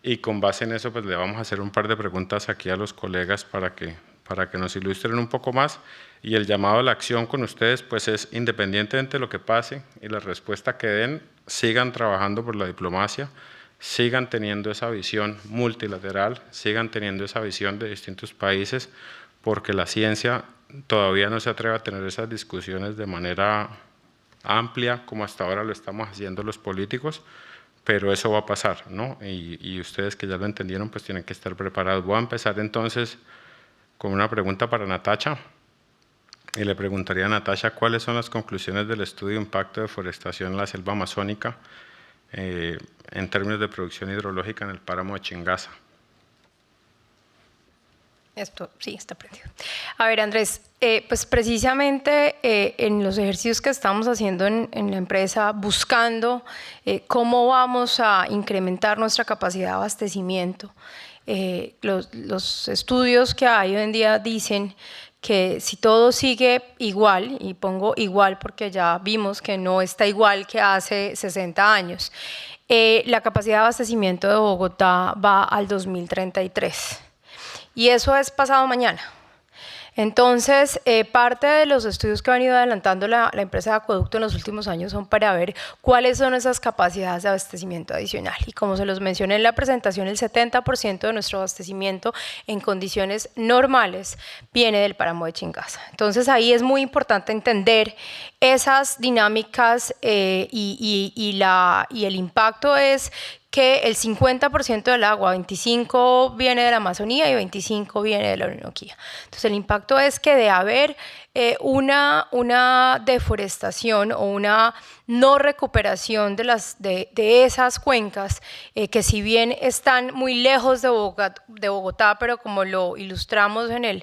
S10: y con base en eso, pues le vamos a hacer un par de preguntas aquí a los colegas para que nos ilustren un poco más, y el llamado a la acción con ustedes, pues es independientemente de lo que pase y la respuesta que den, sigan trabajando por la diplomacia, sigan teniendo esa visión multilateral, sigan teniendo esa visión de distintos países, porque la ciencia todavía no se atreve a tener esas discusiones de manera amplia, como hasta ahora lo estamos haciendo los políticos, pero eso va a pasar, ¿no? Y ustedes que ya lo entendieron, pues tienen que estar preparados. Voy a empezar entonces con una pregunta para Natasha, y le preguntaría a Natasha cuáles son las conclusiones del estudio de impacto de deforestación en la selva amazónica en términos de producción hidrológica en el páramo de Chingaza.
S5: Esto sí está prendido. A ver, Andrés, pues precisamente en los ejercicios que estamos haciendo en la empresa, buscando cómo vamos a incrementar nuestra capacidad de abastecimiento, los estudios que hay hoy en día dicen que si todo sigue igual, y pongo igual porque ya vimos que no está igual que hace 60 años, la capacidad de abastecimiento de Bogotá va al 2033. Y eso es pasado mañana. Entonces, parte de los estudios que ha venido adelantando la empresa de acueducto en los últimos años son para ver cuáles son esas capacidades de abastecimiento adicional. Y como se los mencioné en la presentación, el 70% de nuestro abastecimiento en condiciones normales viene del páramo de Chingaza. Entonces, ahí es muy importante entender esas dinámicas y el impacto es que el 50% del agua, 25 viene de la Amazonía y 25 viene de la Orinoquía. Entonces el impacto es que de haber una deforestación o una no recuperación de esas cuencas, que si bien están muy lejos de Bogotá, pero como lo ilustramos en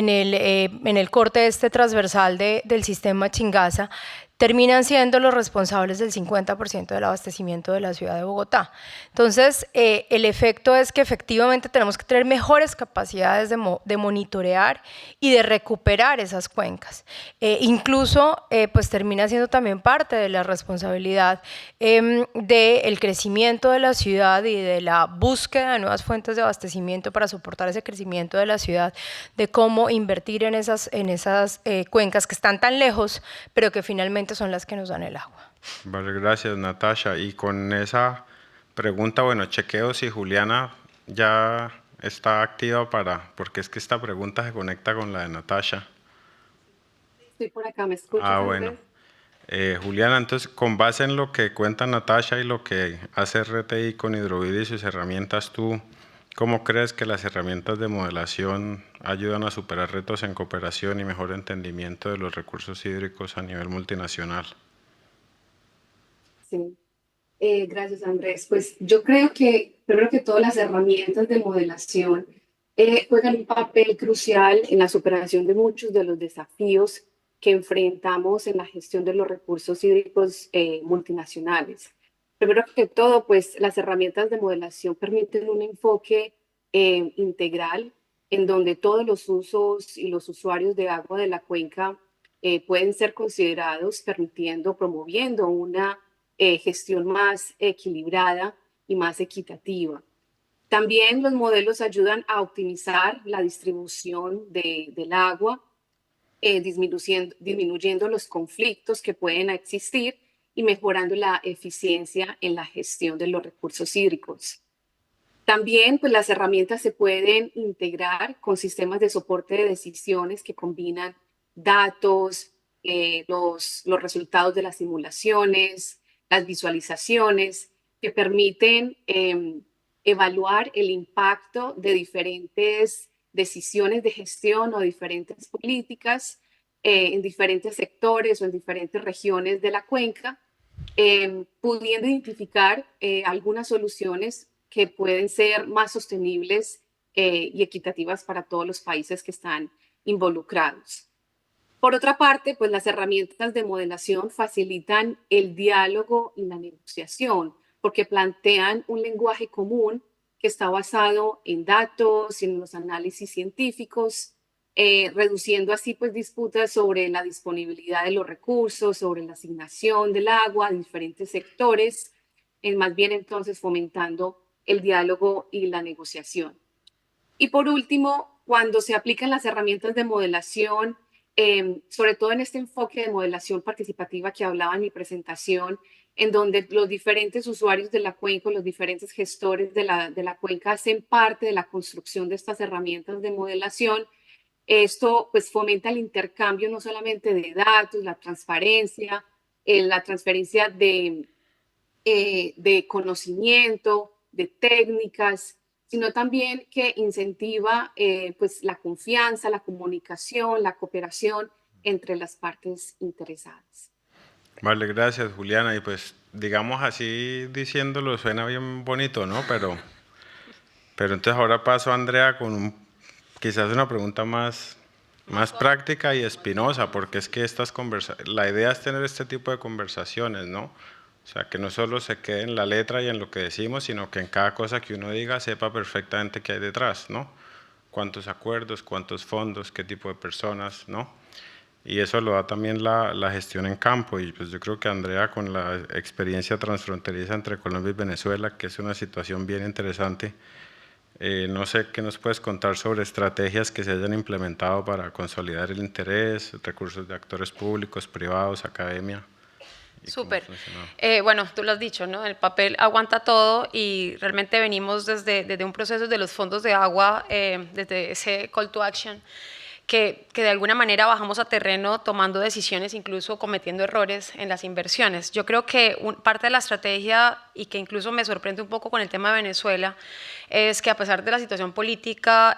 S5: el corte transversal del sistema Chingaza, terminan siendo los responsables del 50% del abastecimiento de la ciudad de Bogotá. Entonces, el efecto es que efectivamente tenemos que tener mejores capacidades de monitorear y de recuperar esas cuencas. Incluso, pues termina siendo también parte de la responsabilidad del crecimiento de la ciudad y de la búsqueda de nuevas fuentes de abastecimiento para soportar ese crecimiento de la ciudad, de cómo invertir en esas cuencas que están tan lejos, pero que finalmente son las que nos dan el agua.
S10: Vale, gracias Natasha. Y con esa pregunta, bueno, chequeo si Juliana ya está activa porque es que esta pregunta se conecta con la de Natasha.
S6: Estoy por acá, ¿me escuchas?
S10: Ah, bueno. Juliana, entonces, con base en lo que cuenta Natasha y lo que hace RTI con Hidrovida y sus herramientas, ¿tú cómo crees que las herramientas de modelación ayudan a superar retos en cooperación y mejor entendimiento de los recursos hídricos a nivel multinacional?
S6: Sí, gracias Andrés. Pues yo creo que, primero que todas las herramientas de modelación juegan un papel crucial en la superación de muchos de los desafíos que enfrentamos en la gestión de los recursos hídricos multinacionales. Primero que todo, pues las herramientas de modelación permiten un enfoque integral en donde todos los usos y los usuarios de agua de la cuenca pueden ser considerados, promoviendo una gestión más equilibrada y más equitativa. También los modelos ayudan a optimizar la distribución del agua, disminuyendo los conflictos que pueden existir y mejorando la eficiencia en la gestión de los recursos hídricos. También pues, las herramientas se pueden integrar con sistemas de soporte de decisiones que combinan datos, los resultados de las simulaciones, las visualizaciones, que permiten evaluar el impacto de diferentes decisiones de gestión o diferentes políticas en diferentes sectores o en diferentes regiones de la cuenca, pudiendo identificar algunas soluciones que pueden ser más sostenibles y equitativas para todos los países que están involucrados. Por otra parte, pues las herramientas de modelación facilitan el diálogo y la negociación, porque plantean un lenguaje común que está basado en datos y en los análisis científicos, reduciendo así pues disputas sobre la disponibilidad de los recursos, sobre la asignación del agua a diferentes sectores, más bien entonces fomentando el diálogo y la negociación. Y por último, cuando se aplican las herramientas de modelación, sobre todo en este enfoque de modelación participativa que hablaba en mi presentación, en donde los diferentes usuarios de la cuenca, los diferentes gestores de la cuenca hacen parte de la construcción de estas herramientas de modelación. Esto pues fomenta el intercambio no solamente de datos, la transparencia de conocimiento, de técnicas, sino también que incentiva pues la confianza, la comunicación, la cooperación entre las partes interesadas.
S10: Vale, gracias Juliana. Y pues digamos así diciéndolo suena bien bonito, ¿no? Pero entonces ahora paso a Andrea con quizás una pregunta más práctica y espinosa, porque es que la idea es tener este tipo de conversaciones, ¿no? O sea, que no solo se quede en la letra y en lo que decimos, sino que en cada cosa que uno diga sepa perfectamente qué hay detrás, ¿no? Cuántos acuerdos, cuántos fondos, qué tipo de personas, ¿no? Y eso lo da también la gestión en campo. Y pues yo creo que Andrea, con la experiencia transfronteriza entre Colombia y Venezuela, que es una situación bien interesante, no sé qué nos puedes contar sobre estrategias que se hayan implementado para consolidar el interés, recursos de actores públicos, privados, academia.
S9: Súper. Bueno, tú lo has dicho, ¿no? El papel aguanta todo y realmente venimos desde un proceso de los fondos de agua, desde ese call to action, que de alguna manera bajamos a terreno tomando decisiones, incluso cometiendo errores en las inversiones. Yo creo que parte de la estrategia, y que incluso me sorprende un poco con el tema de Venezuela, es que a pesar de la situación política,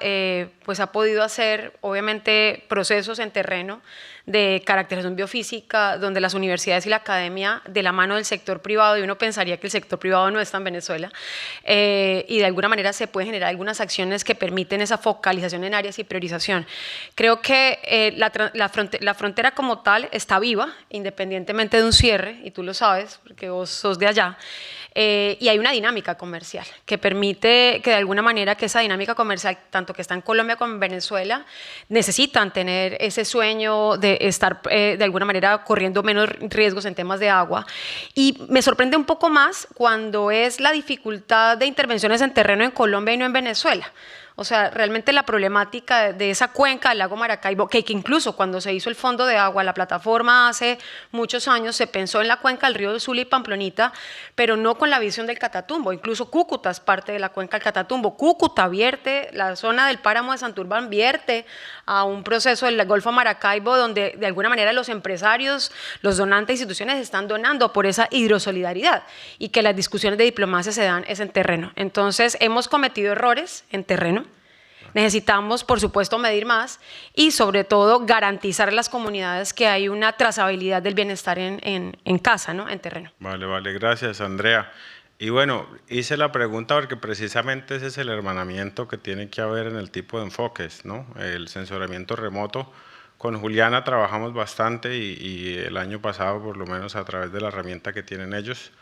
S9: pues ha podido hacer, obviamente, procesos en terreno de caracterización biofísica, donde las universidades y la academia, de la mano del sector privado, y uno pensaría que el sector privado no está en Venezuela, y de alguna manera se pueden generar algunas acciones que permiten esa focalización en áreas y priorización. Creo que la frontera como tal está viva, independientemente de un cierre, y tú lo sabes, porque vos sos de allá, y hay una dinámica comercial que permite que de alguna manera que esa dinámica comercial, tanto que está en Colombia como en Venezuela, necesitan tener ese sueño de estar de alguna manera corriendo menos riesgos en temas de agua. Y me sorprende un poco más cuando es la dificultad de intervenciones en terreno en Colombia y no en Venezuela. O sea, realmente la problemática de esa cuenca del lago Maracaibo, que incluso cuando se hizo el fondo de agua, la plataforma hace muchos años, se pensó en la cuenca del río Zulia y Pamplonita, pero no con la visión del Catatumbo. Incluso Cúcuta es parte de la cuenca del Catatumbo. Cúcuta vierte, la zona del páramo de Santurbán vierte a un proceso del Golfo Maracaibo, donde de alguna manera los empresarios, los donantes, instituciones están donando por esa hidrosolidaridad, y que las discusiones de diplomacia se dan es en terreno. Entonces, hemos cometido errores en terreno. Necesitamos, por supuesto, medir más y, sobre todo, garantizar a las comunidades que hay una trazabilidad del bienestar en casa, ¿no? En terreno.
S10: Vale, gracias, Andrea. Y bueno, hice la pregunta porque precisamente ese es el hermanamiento que tiene que haber en el tipo de enfoques, ¿no? El sensoramiento remoto. Con Juliana trabajamos bastante y el año pasado, por lo menos a través de la herramienta que tienen ellos,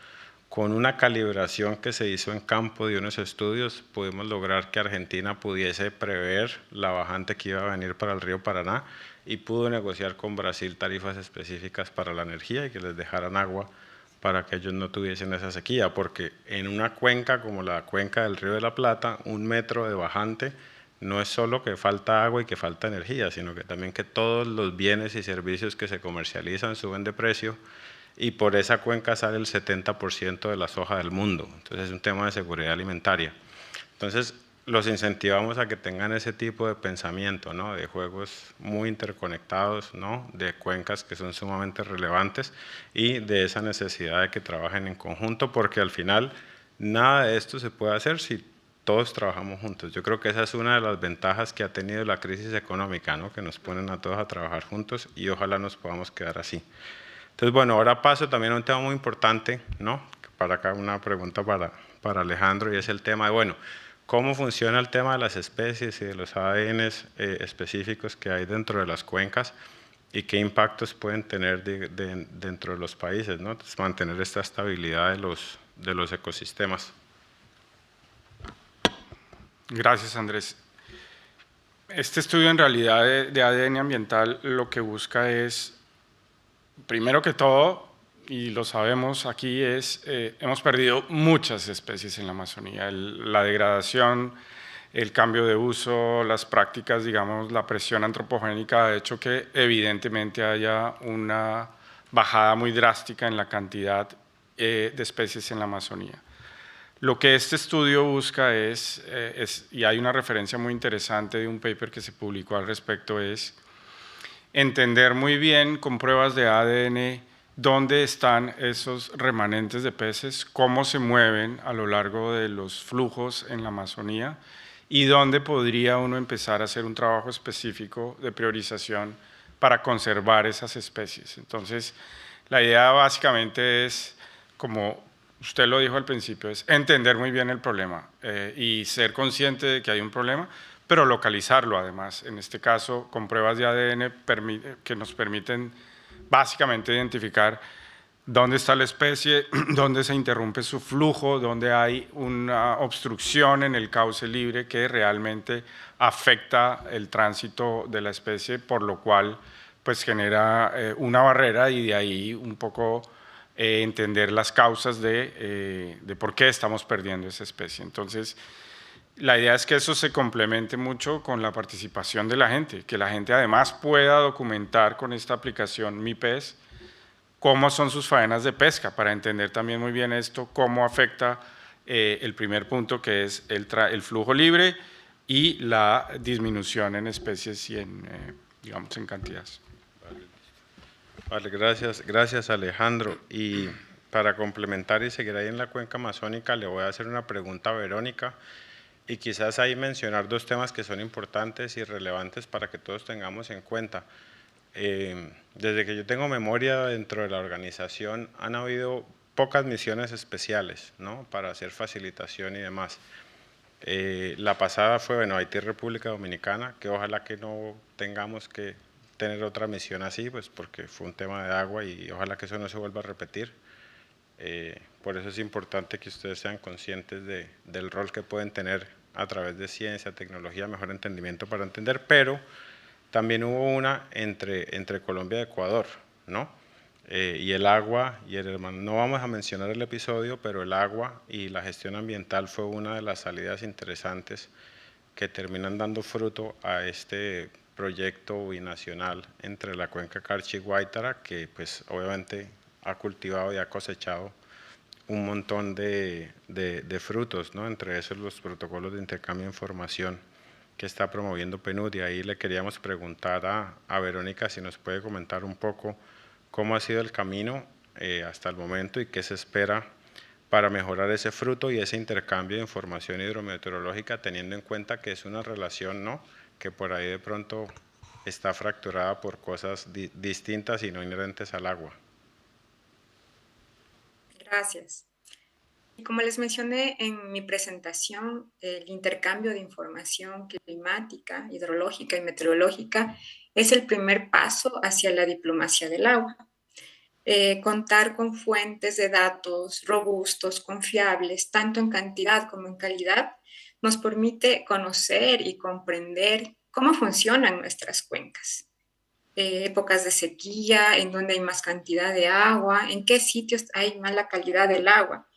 S10: con una calibración que se hizo en campo de unos estudios, pudimos lograr que Argentina pudiese prever la bajante que iba a venir para el río Paraná y pudo negociar con Brasil tarifas específicas para la energía y que les dejaran agua para que ellos no tuviesen esa sequía, porque en una cuenca como la cuenca del Río de la Plata, 1 metro de bajante no es solo que falta agua y que falta energía, sino que también que todos los bienes y servicios que se comercializan suben de precio, y por esa cuenca sale el 70% de la soja del mundo. Entonces es un tema de seguridad alimentaria. Entonces los incentivamos a que tengan ese tipo de pensamiento, ¿no? De juegos muy interconectados, ¿no? De cuencas que son sumamente relevantes y de esa necesidad de que trabajen en conjunto, porque al final nada de esto se puede hacer si todos trabajamos juntos. Yo creo que esa es una de las ventajas que ha tenido la crisis económica, ¿no? Que nos ponen a todos a trabajar juntos y ojalá nos podamos quedar así. Entonces, bueno, ahora paso también a un tema muy importante, ¿no? Para acá una pregunta para Alejandro, y es el tema de, bueno, ¿cómo funciona el tema de las especies y de los ADNs específicos que hay dentro de las cuencas y qué impactos pueden tener dentro de los países, ¿no? Entonces, mantener esta estabilidad de los ecosistemas.
S7: Gracias, Andrés. Este estudio en realidad de ADN ambiental lo que busca es, primero que todo, y lo sabemos aquí, hemos perdido muchas especies en la Amazonía. La degradación, el cambio de uso, las prácticas, digamos, la presión antropogénica ha hecho que evidentemente haya una bajada muy drástica en la cantidad de especies en la Amazonía. Lo que este estudio busca y hay una referencia muy interesante de un paper que se publicó al respecto, es entender muy bien con pruebas de ADN dónde están esos remanentes de peces, cómo se mueven a lo largo de los flujos en la Amazonía y dónde podría uno empezar a hacer un trabajo específico de priorización para conservar esas especies. Entonces, la idea básicamente es, como usted lo dijo al principio, es entender muy bien el problema y ser consciente de que hay un problema, pero localizarlo además, en este caso con pruebas de ADN que nos permiten básicamente identificar dónde está la especie, dónde se interrumpe su flujo, dónde hay una obstrucción en el cauce libre que realmente afecta el tránsito de la especie, por lo cual pues genera una barrera y de ahí un poco entender las causas de por qué estamos perdiendo esa especie. Entonces, la idea es que eso se complemente mucho con la participación de la gente, que la gente además pueda documentar con esta aplicación Mi Pez cómo son sus faenas de pesca, para entender también muy bien esto, cómo afecta el primer punto, que es el flujo libre y la disminución en especies y digamos, en cantidades.
S10: Vale, gracias Alejandro. Y para complementar y seguir ahí en la cuenca amazónica, le voy a hacer una pregunta a Verónica y quizás ahí mencionar 2 temas que son importantes y relevantes para que todos tengamos en cuenta. Desde que yo tengo memoria dentro de la organización han habido pocas misiones especiales, ¿no? Para hacer facilitación y demás. La pasada fue, bueno, Haití, República Dominicana, que ojalá que no tengamos que tener otra misión así, pues porque fue un tema de agua y ojalá que eso no se vuelva a repetir. Por eso es importante que ustedes sean conscientes del rol que pueden tener a través de ciencia, tecnología, mejor entendimiento para entender, pero también hubo una entre Colombia y Ecuador, ¿no? Y el agua, no vamos a mencionar el episodio, pero el agua y la gestión ambiental fue una de las salidas interesantes que terminan dando fruto a este proyecto binacional entre la cuenca Carchi y Guaitara, que pues obviamente ha cultivado y ha cosechado un montón de frutos, ¿no? Entre esos los protocolos de intercambio de información que está promoviendo PNUD. Y ahí le queríamos preguntar a Verónica si nos puede comentar un poco cómo ha sido el camino hasta el momento y qué se espera para mejorar ese fruto y ese intercambio de información hidrometeorológica, teniendo en cuenta que es una relación, ¿no?, que por ahí de pronto está fracturada por cosas distintas y no inherentes al agua.
S8: Gracias. Y como les mencioné en mi presentación, el intercambio de información climática, hidrológica y meteorológica es el primer paso hacia la diplomacia del agua. contar con fuentes de datos robustos, confiables, tanto en cantidad como en calidad, nos permite conocer y comprender cómo funcionan nuestras cuencas. Épocas de sequía, en donde hay más cantidad de agua, en qué sitios hay mala calidad del agua.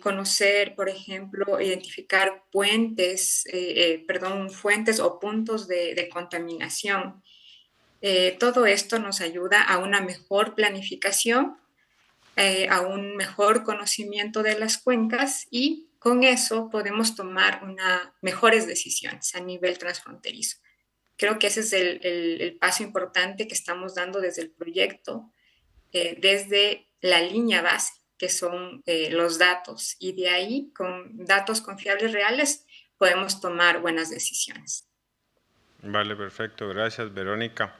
S8: Conocer, por ejemplo, identificar fuentes o puntos de contaminación. Todo esto nos ayuda a una mejor planificación, a un mejor conocimiento de las cuencas y con eso podemos tomar mejores decisiones a nivel transfronterizo. Creo que ese es el paso importante que estamos dando desde el proyecto, desde la línea base, que son los datos, y de ahí, con datos confiables reales, podemos tomar buenas decisiones.
S10: Vale, perfecto. Gracias, Verónica.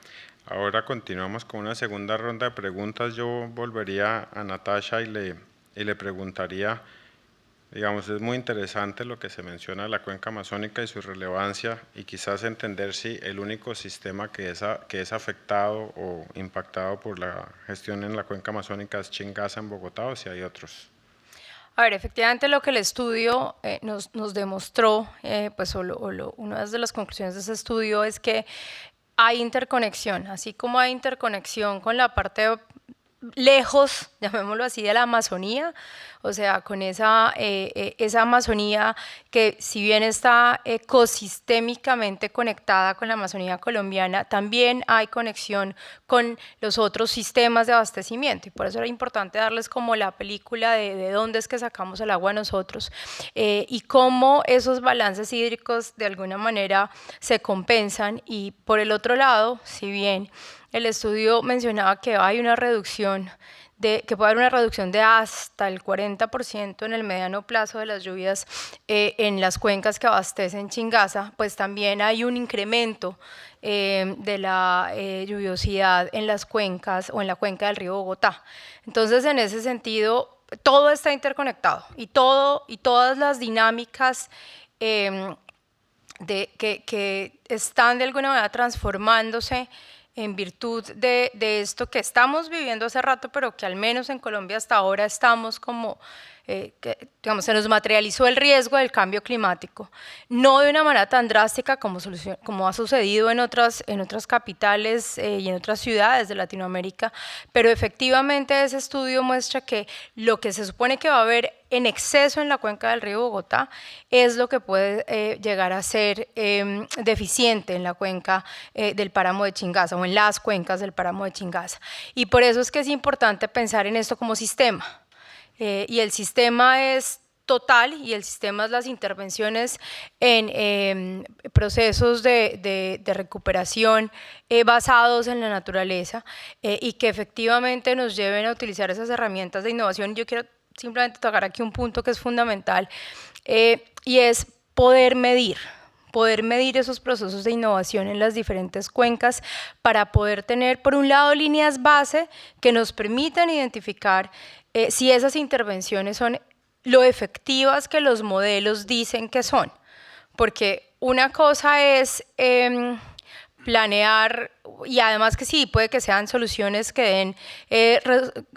S10: Ahora continuamos con una segunda ronda de preguntas. Yo volvería a Natasha y le preguntaría, digamos, es muy interesante lo que se menciona de la cuenca amazónica y su relevancia, y quizás entender si el único sistema que es afectado o impactado por la gestión en la cuenca amazónica es Chingaza en Bogotá, o si hay otros.
S5: A ver, efectivamente lo que el estudio nos demostró, una de las conclusiones de ese estudio es que hay interconexión, así como hay interconexión con la parte lejos, llamémoslo así, de la Amazonía, o sea, con esa Amazonía que, si bien está ecosistémicamente conectada con la Amazonía colombiana, también hay conexión con los otros sistemas de abastecimiento, y por eso era importante darles como la película de dónde es que sacamos el agua nosotros, y cómo esos balances hídricos de alguna manera se compensan. Y por el otro lado, si bien el estudio mencionaba que hay una reducción que puede haber una reducción de hasta el 40% en el mediano plazo de las lluvias en las cuencas que abastecen Chingaza, pues también hay un incremento de la lluviosidad en las cuencas o en la cuenca del río Bogotá. Entonces, en ese sentido, todo está interconectado, y todas las dinámicas que están de alguna manera transformándose en virtud de esto que estamos viviendo hace rato, pero que al menos en Colombia hasta ahora estamos como, se nos materializó el riesgo del cambio climático, no de una manera tan drástica como ha sucedido en otras capitales y en otras ciudades de Latinoamérica, pero efectivamente ese estudio muestra que lo que se supone que va a haber en exceso en la cuenca del río Bogotá es lo que puede llegar a ser deficiente en la cuenca del páramo de Chingaza, o en las cuencas del páramo de Chingaza. Y por eso es que es importante pensar en esto como sistema. Y el sistema es total, y el sistema es las intervenciones en procesos de recuperación basados en la naturaleza, y que efectivamente nos lleven a utilizar esas herramientas de innovación. Yo quiero simplemente tocar aquí un punto que es fundamental, y es poder medir esos procesos de innovación en las diferentes cuencas, para poder tener, por un lado, líneas base que nos permitan identificar si esas intervenciones son lo efectivas que los modelos dicen que son. Porque una cosa es planear, y además que sí, puede que sean soluciones que den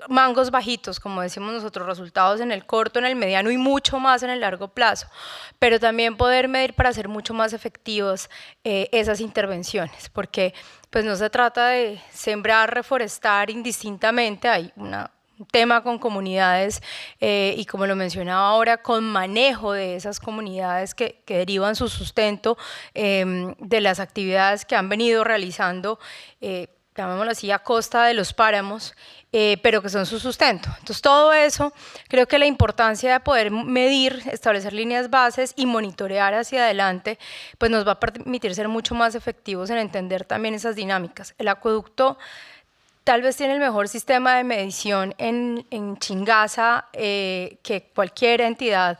S5: mangos bajitos, como decimos nosotros, resultados en el corto, en el mediano y mucho más en el largo plazo, pero también poder medir para hacer mucho más efectivos esas intervenciones, porque pues no se trata de sembrar, reforestar indistintamente. Hay un tema con comunidades y, como lo mencionaba ahora, con manejo de esas comunidades que derivan su sustento de las actividades que han venido realizando, llamémoslo así, a costa de los páramos, pero que son su sustento. Entonces, todo eso, creo que la importancia de poder medir, establecer líneas bases y monitorear hacia adelante, pues nos va a permitir ser mucho más efectivos en entender también esas dinámicas. El acueducto tal vez tiene el mejor sistema de medición en Chingaza que cualquier entidad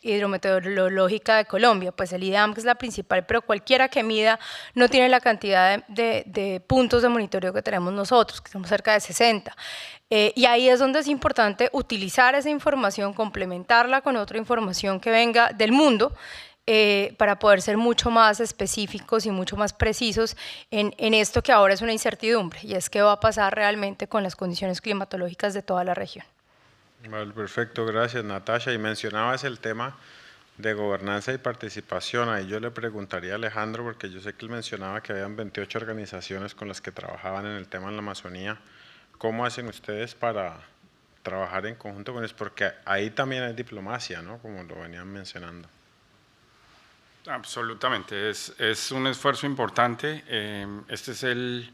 S5: hidrometeorológica de Colombia. Pues el IDAM, que es la principal, pero cualquiera que mida no tiene la cantidad de puntos de monitoreo que tenemos nosotros, que somos cerca de 60. Y ahí es donde es importante utilizar esa información, complementarla con otra información que venga del mundo, para poder ser mucho más específicos y mucho más precisos en esto que ahora es una incertidumbre, y es qué va a pasar realmente con las condiciones climatológicas de toda la región.
S10: Vale, perfecto, gracias Natasha. Y mencionabas el tema de gobernanza y participación. Ahí yo le preguntaría a Alejandro, porque yo sé que él mencionaba que habían 28 organizaciones con las que trabajaban en el tema en la Amazonía. ¿Cómo hacen ustedes para trabajar en conjunto con ellos? Porque ahí también hay diplomacia, ¿no? Como lo venían mencionando.
S7: Absolutamente, es un esfuerzo importante. Este es el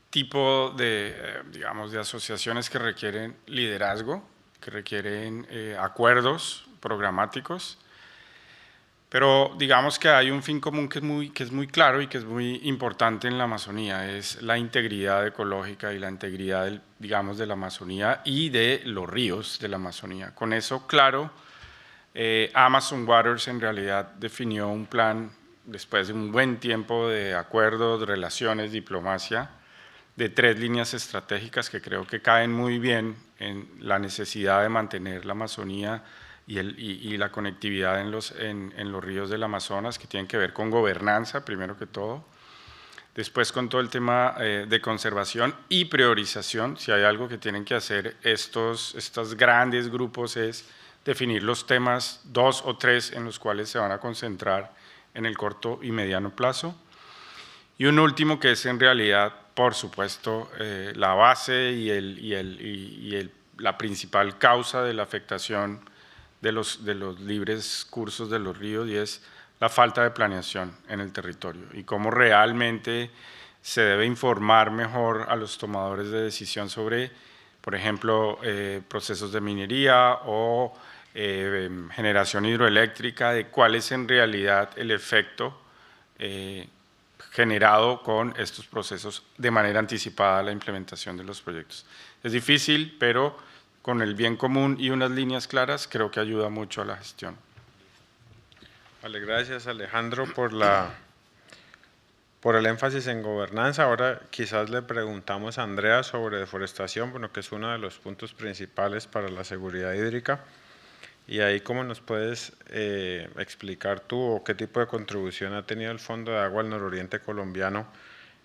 S7: tipo de, digamos, de asociaciones que requieren liderazgo, que requieren acuerdos programáticos, pero digamos que hay un fin común que es muy claro y que es muy importante en la Amazonía, es la integridad ecológica y la integridad, digamos, de la Amazonía y de los ríos de la Amazonía. Con eso, claro, Amazon Waters en realidad definió un plan, después de un buen tiempo de acuerdos, relaciones, diplomacia, de 3 líneas estratégicas que creo que caen muy bien en la necesidad de mantener la Amazonía y la conectividad en los ríos del Amazonas, que tienen que ver con gobernanza, primero que todo. Después con todo el tema de conservación y priorización. Si hay algo que tienen que hacer estos grandes grupos es definir los temas, 2 o 3 en los cuales se van a concentrar en el corto y mediano plazo. Y un último que es en realidad, por supuesto, la base y la principal causa de la afectación de los libres cursos de los ríos, y es la falta de planeación en el territorio y cómo realmente se debe informar mejor a los tomadores de decisión sobre, por ejemplo, procesos de minería o generación hidroeléctrica, de cuál es en realidad el efecto generado con estos procesos de manera anticipada a la implementación de los proyectos. Es difícil, pero con el bien común y unas líneas claras creo que ayuda mucho a la gestión.
S10: Vale, gracias Alejandro por el énfasis en gobernanza. Ahora quizás le preguntamos a Andrea sobre deforestación, bueno, que es uno de los puntos principales para la seguridad hídrica. Y ahí, ¿cómo nos puedes explicar tú o qué tipo de contribución ha tenido el Fondo de Agua al Nororiente colombiano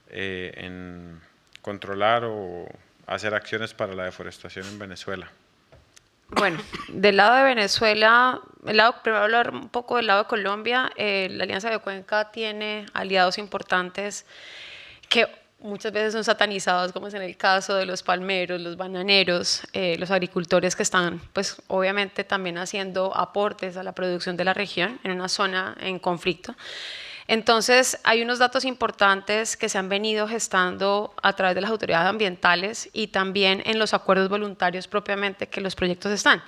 S10: en controlar o hacer acciones para la deforestación en Venezuela?
S9: Bueno, del lado de Venezuela, primero hablar un poco del lado de Colombia. La Alianza de Cuenca tiene aliados importantes que muchas veces son satanizados, como es en el caso de los palmeros, los bananeros, los agricultores que están, pues obviamente también haciendo aportes a la producción de la región en una zona en conflicto. Entonces, hay unos datos importantes que se han venido gestando a través de las autoridades ambientales y también en los acuerdos voluntarios propiamente que los proyectos están.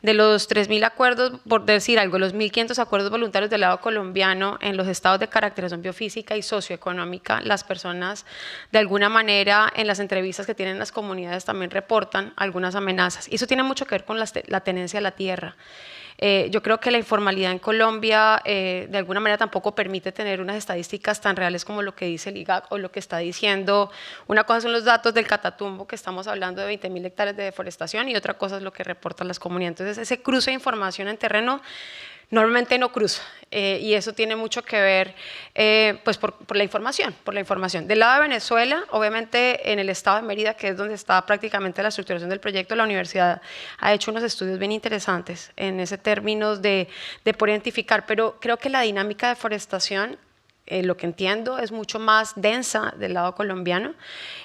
S9: De los 3.000 acuerdos, por decir algo, los 1.500 acuerdos voluntarios del lado colombiano en los estados de caracterización biofísica y socioeconómica, las personas de alguna manera en las entrevistas que tienen las comunidades también reportan algunas amenazas. Y eso tiene mucho que ver con la tenencia de la tierra. Yo creo que la informalidad en Colombia de alguna manera tampoco permite tener unas estadísticas tan reales como lo que dice el IGAC o lo que está diciendo. Una cosa son los datos del Catatumbo, que estamos hablando de 20.000 hectáreas de deforestación, y otra cosa es lo que reportan las comunidades. Entonces, ese cruce de información en terreno normalmente no cruza, y eso tiene mucho que ver pues por la información, Del lado de Venezuela, obviamente en el estado de Mérida, que es donde está prácticamente la estructuración del proyecto, la universidad ha hecho unos estudios bien interesantes en ese términos de poder identificar, pero creo que la dinámica de deforestación, lo que entiendo, es mucho más densa del lado colombiano.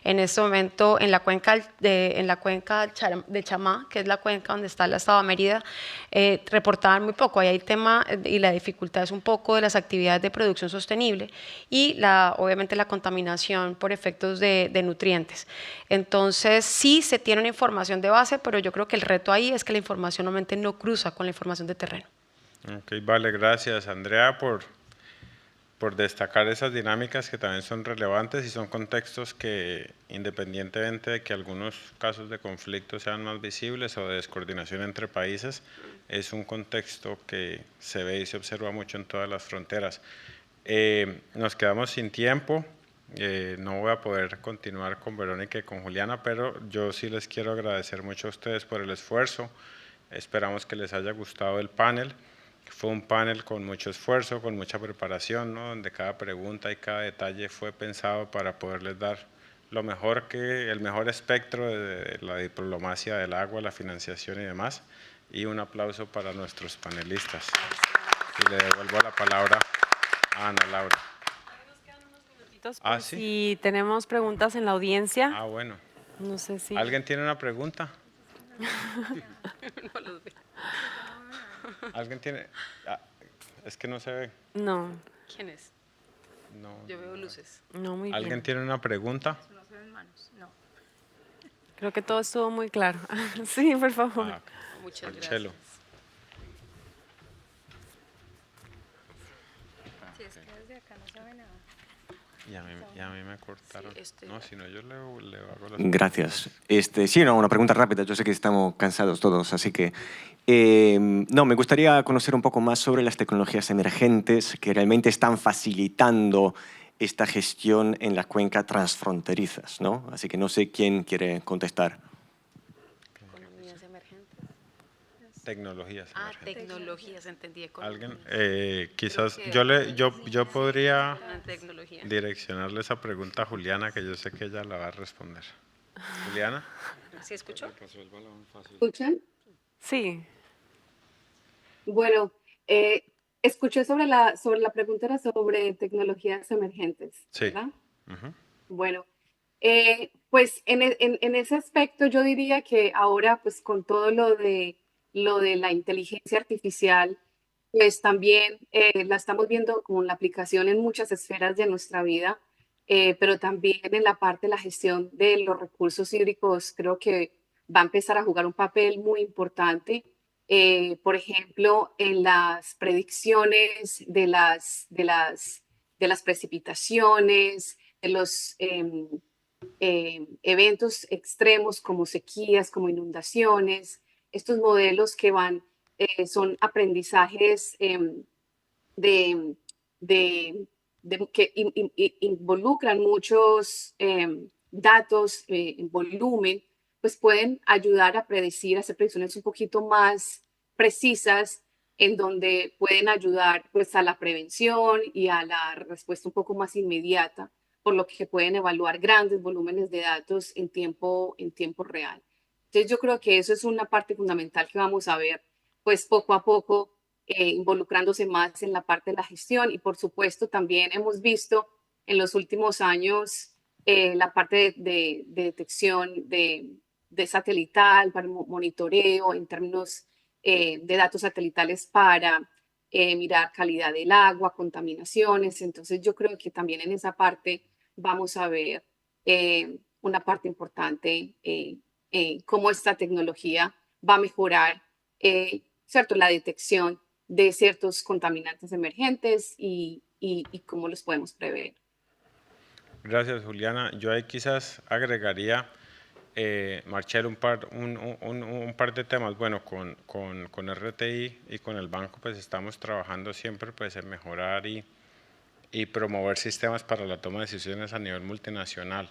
S9: En este momento, en la cuenca de Chamá, que es la cuenca donde está el estado de Mérida, reportaban muy poco. Ahí hay tema y la dificultad es un poco de las actividades de producción sostenible y obviamente la contaminación por efectos de nutrientes. Entonces, sí se tiene una información de base, pero yo creo que el reto ahí es que la información normalmente no cruza con la información de terreno.
S10: Ok, vale, gracias Andrea por destacar esas dinámicas que también son relevantes y son contextos que, independientemente de que algunos casos de conflicto sean más visibles o de descoordinación entre países, es un contexto que se ve y se observa mucho en todas las fronteras. Nos quedamos sin tiempo, no voy a poder continuar con Verónica y con Juliana, pero yo sí les quiero agradecer mucho a ustedes por el esfuerzo. Esperamos que les haya gustado el panel. Fue un panel con mucho esfuerzo, con mucha preparación, ¿no? Donde cada pregunta y cada detalle fue pensado para poderles dar lo mejor el mejor espectro de la diplomacia del agua, la financiación y demás. Y un aplauso para nuestros panelistas. Y le devuelvo la palabra a Ana Laura.
S1: ¿Sí? Si tenemos preguntas en la audiencia.
S10: Ah, bueno.
S1: No sé si...
S10: ¿Alguien tiene una pregunta?
S9: No los veo.
S10: ¿Alguien tiene? Es que no se ve.
S1: No.
S9: ¿Quién es?
S10: No.
S9: Yo veo luces.
S1: No, muy bien.
S10: ¿Alguien tiene una pregunta?
S5: No se ven manos, no.
S1: Creo que todo estuvo muy claro. Sí, por favor.
S9: Muchas
S10: Marcelo.
S9: gracias.
S5: Si es que desde acá no se ve nada.
S10: Y a mí me cortaron.
S9: Sí,
S10: no, si no, yo le hago las
S11: Gracias. Sí, no, una pregunta rápida. Yo sé que estamos cansados todos, así que... no, me gustaría conocer un poco más sobre las tecnologías emergentes que realmente están facilitando esta gestión en las cuencas transfronterizas, ¿no? Así que no sé quién quiere contestar.
S9: Economías emergentes.
S10: Tecnologías emergentes.
S9: Tecnologías, entendí.
S10: Alguien, quizás
S9: Creo que
S10: yo podría
S9: una tecnología.
S10: direccionarle esa pregunta a Juliana, que yo sé que ella la va a responder. Juliana.
S9: ¿Sí escuchó?
S6: ¿Escuchan?
S1: Sí.
S6: Bueno, escuché sobre la pregunta era sobre tecnologías emergentes,
S10: Sí.
S6: ¿verdad?
S10: Ujú.
S6: Bueno, pues en ese aspecto yo diría que ahora, pues con todo lo de la inteligencia artificial, pues también la estamos viendo como la aplicación en muchas esferas de nuestra vida, pero también en la parte de la gestión de los recursos hídricos, creo que va a empezar a jugar un papel muy importante. Por ejemplo, en las predicciones de las precipitaciones, de los eventos extremos como sequías, como inundaciones, estos modelos que son aprendizajes de, que involucran muchos datos en volumen, pues pueden ayudar a predecir, a hacer predicciones un poquito más precisas, en donde pueden ayudar pues a la prevención y a la respuesta un poco más inmediata, por lo que pueden evaluar grandes volúmenes de datos en tiempo real. Entonces yo creo que eso es una parte fundamental que vamos a ver pues poco a poco involucrándose más en la parte de la gestión y por supuesto también hemos visto en los últimos años la parte de detección de satelital para monitoreo en términos de datos satelitales para mirar calidad del agua, contaminaciones. Entonces yo creo que también en esa parte vamos a ver una parte importante, cómo esta tecnología va a mejorar ¿cierto? La detección de ciertos contaminantes emergentes y cómo los podemos prever.
S10: Gracias, Juliana. Yo ahí quizás agregaría, Marcelo, un par de temas. Bueno, con RTI y con el banco pues estamos trabajando siempre pues en mejorar y promover sistemas para la toma de decisiones a nivel multinacional.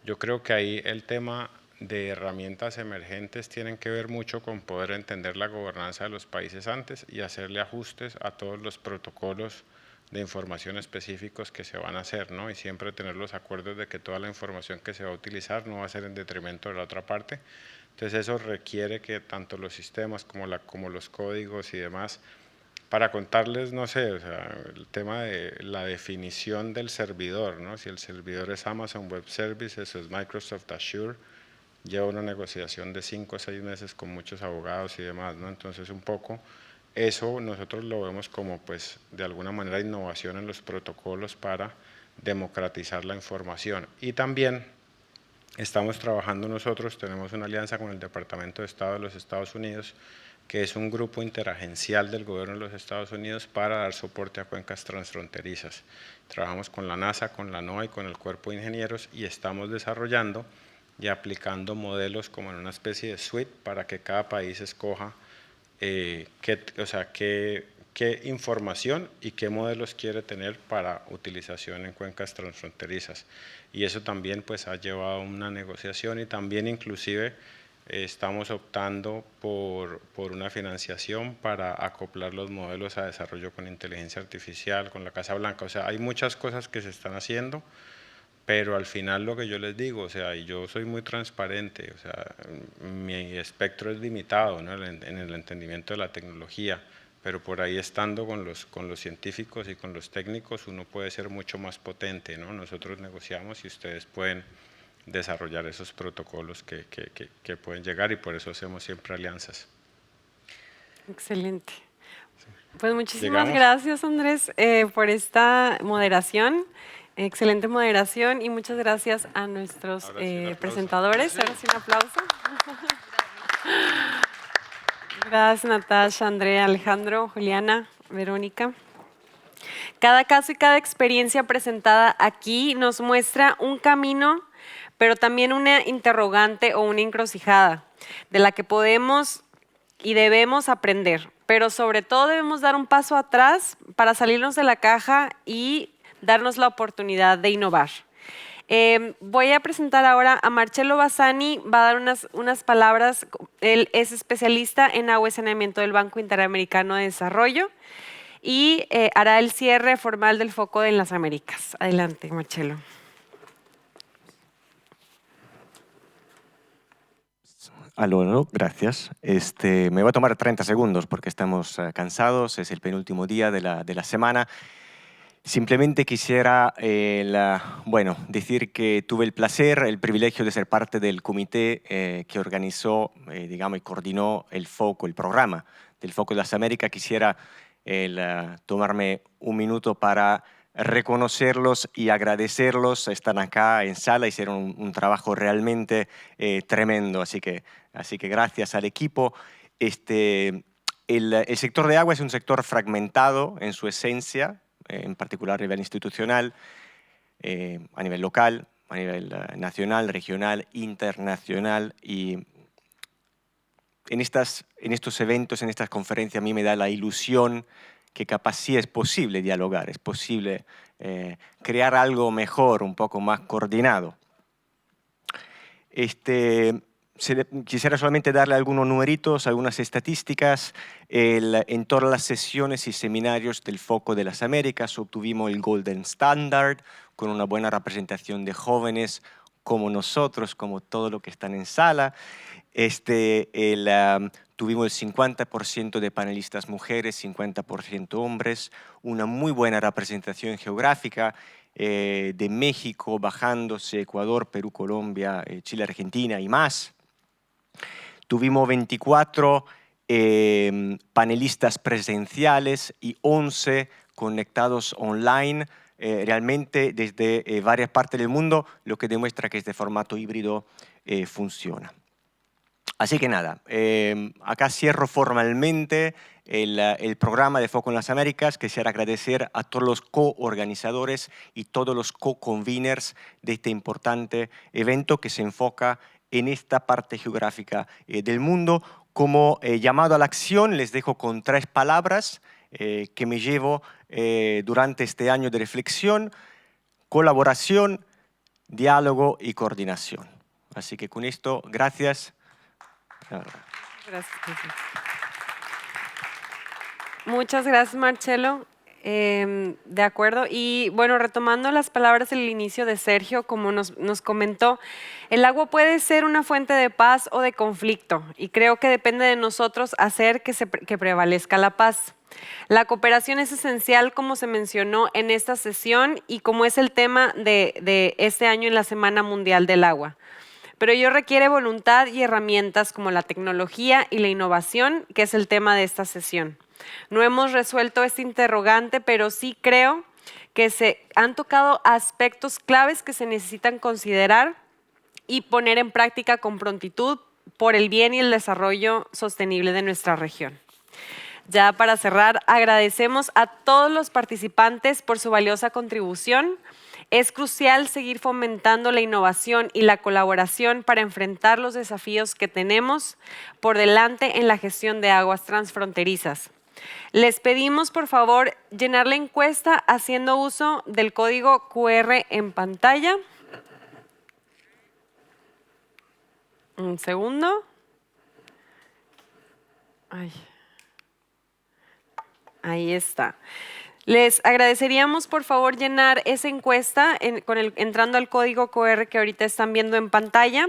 S10: Yo creo que ahí el tema de herramientas emergentes tienen que ver mucho con poder entender la gobernanza de los países antes y hacerle ajustes a todos los protocolos de información específicos que se van a hacer, ¿no? Y siempre tener los acuerdos de que toda la información que se va a utilizar no va a ser en detrimento de la otra parte. Entonces eso requiere que tanto los sistemas como los códigos y demás, para contarles, no sé, o sea, el tema de la definición del servidor, ¿no? Si el servidor es Amazon Web Services o es Microsoft Azure, lleva una negociación de 5 o 6 meses con muchos abogados y demás, ¿no? Entonces un poco eso nosotros lo vemos como pues de alguna manera innovación en los protocolos para democratizar la información. Y también estamos trabajando nosotros, tenemos una alianza con el Departamento de Estado de los Estados Unidos, que es un grupo interagencial del gobierno de los Estados Unidos para dar soporte a cuencas transfronterizas. Trabajamos con la NASA, con la NOAA y con el Cuerpo de Ingenieros y estamos desarrollando y aplicando modelos como en una especie de suite para que cada país escoja qué información y qué modelos quiere tener para utilización en cuencas transfronterizas. Y eso también pues ha llevado a una negociación y también inclusive estamos optando por una financiación para acoplar los modelos a desarrollo con inteligencia artificial, con la Casa Blanca. O sea, hay muchas cosas que se están haciendo, pero al final lo que yo les digo, o sea, y yo soy muy transparente, o sea, mi espectro es limitado, ¿no?, en el entendimiento de la tecnología, pero por ahí estando con los científicos y con los técnicos uno puede ser mucho más potente, ¿no? Nosotros negociamos y ustedes pueden desarrollar esos protocolos que pueden llegar, y por eso hacemos siempre alianzas.
S1: Excelente. Pues muchísimas
S10: ¿Llegamos?
S1: gracias, Andrés, por esta moderación. Excelente moderación, y muchas gracias a nuestros
S10: Ahora sí, un aplauso.
S1: presentadores. Ahora sí, un aplauso. Gracias, Natasha, Andrea, Alejandro, Juliana, Verónica. Cada caso y cada experiencia presentada aquí nos muestra un camino, pero también una interrogante o una encrucijada de la que podemos y debemos aprender, pero sobre todo debemos dar un paso atrás para salirnos de la caja y darnos la oportunidad de innovar. Voy a presentar ahora a Marcello Bassani, va a dar unas palabras. Él es especialista en agua y saneamiento del Banco Interamericano de Desarrollo y hará el cierre formal del foco en las Américas. Adelante, Marcello.
S11: Aló, gracias. Me voy a tomar 30 segundos porque estamos cansados, es el penúltimo día de la semana. Simplemente quisiera decir que tuve el placer, el privilegio de ser parte del comité que organizó, digamos, y coordinó el programa del Foco de las Américas. Quisiera tomarme un minuto para reconocerlos y agradecerlos. Están acá en sala, hicieron un trabajo realmente tremendo, así que gracias al equipo. El sector de agua es un sector fragmentado en su esencia, en particular a nivel institucional, a nivel local, a nivel nacional, regional, internacional, y en estos eventos, en estas conferencias, a mí me da la ilusión que capaz sí es posible dialogar, es posible crear algo mejor, un poco más coordinado. Quisiera solamente darle algunos numeritos, algunas estadísticas. En todas las sesiones y seminarios del Foco de las Américas obtuvimos el Golden Standard, con una buena representación de jóvenes como nosotros, como todos los que están en sala. Tuvimos el 50% de panelistas mujeres, 50% hombres, una muy buena representación geográfica, de México bajándose, Ecuador, Perú, Colombia, Chile, Argentina y más. Tuvimos 24 panelistas presenciales y 11 conectados online, realmente desde varias partes del mundo, lo que demuestra que este formato híbrido funciona. Así que nada, acá cierro formalmente el programa de Foco en las Américas. Quisiera agradecer a todos los co-organizadores y todos los co-conveners de este importante evento que se enfoca en esta parte geográfica del mundo. Como llamado a la acción, les dejo con 3 palabras que me llevo durante este año de reflexión: colaboración, diálogo y coordinación. Así que con esto, gracias.
S1: Gracias. Muchas gracias, Marcello. De acuerdo. Y bueno, retomando las palabras del inicio de Sergio, como nos comentó, el agua puede ser una fuente de paz o de conflicto, y creo que depende de nosotros hacer que prevalezca la paz. La cooperación es esencial, como se mencionó en esta sesión y como es el tema de este año en la Semana Mundial del Agua. Pero ello requiere voluntad y herramientas como la tecnología y la innovación, que es el tema de esta sesión. No hemos resuelto este interrogante, pero sí creo que se han tocado aspectos claves que se necesitan considerar y poner en práctica con prontitud por el bien y el desarrollo sostenible de nuestra región. Ya para cerrar, agradecemos a todos los participantes por su valiosa contribución. Es crucial seguir fomentando la innovación y la colaboración para enfrentar los desafíos que tenemos por delante en la gestión de aguas transfronterizas. Les pedimos, por favor, llenar la encuesta haciendo uso del código QR en pantalla. Un segundo. Ay. Ahí está. Les agradeceríamos, por favor, llenar esa encuesta entrando al código QR que ahorita están viendo en pantalla.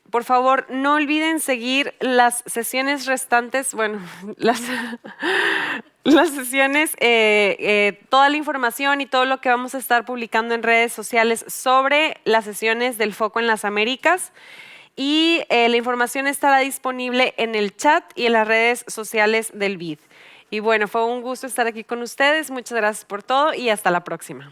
S1: Por favor, no olviden seguir las sesiones restantes, bueno, las sesiones, toda la información y todo lo que vamos a estar publicando en redes sociales sobre las sesiones del Foco en las Américas. Y la información estará disponible en el chat y en las redes sociales del BID. Y bueno, fue un gusto estar aquí con ustedes. Muchas gracias por todo y hasta la próxima.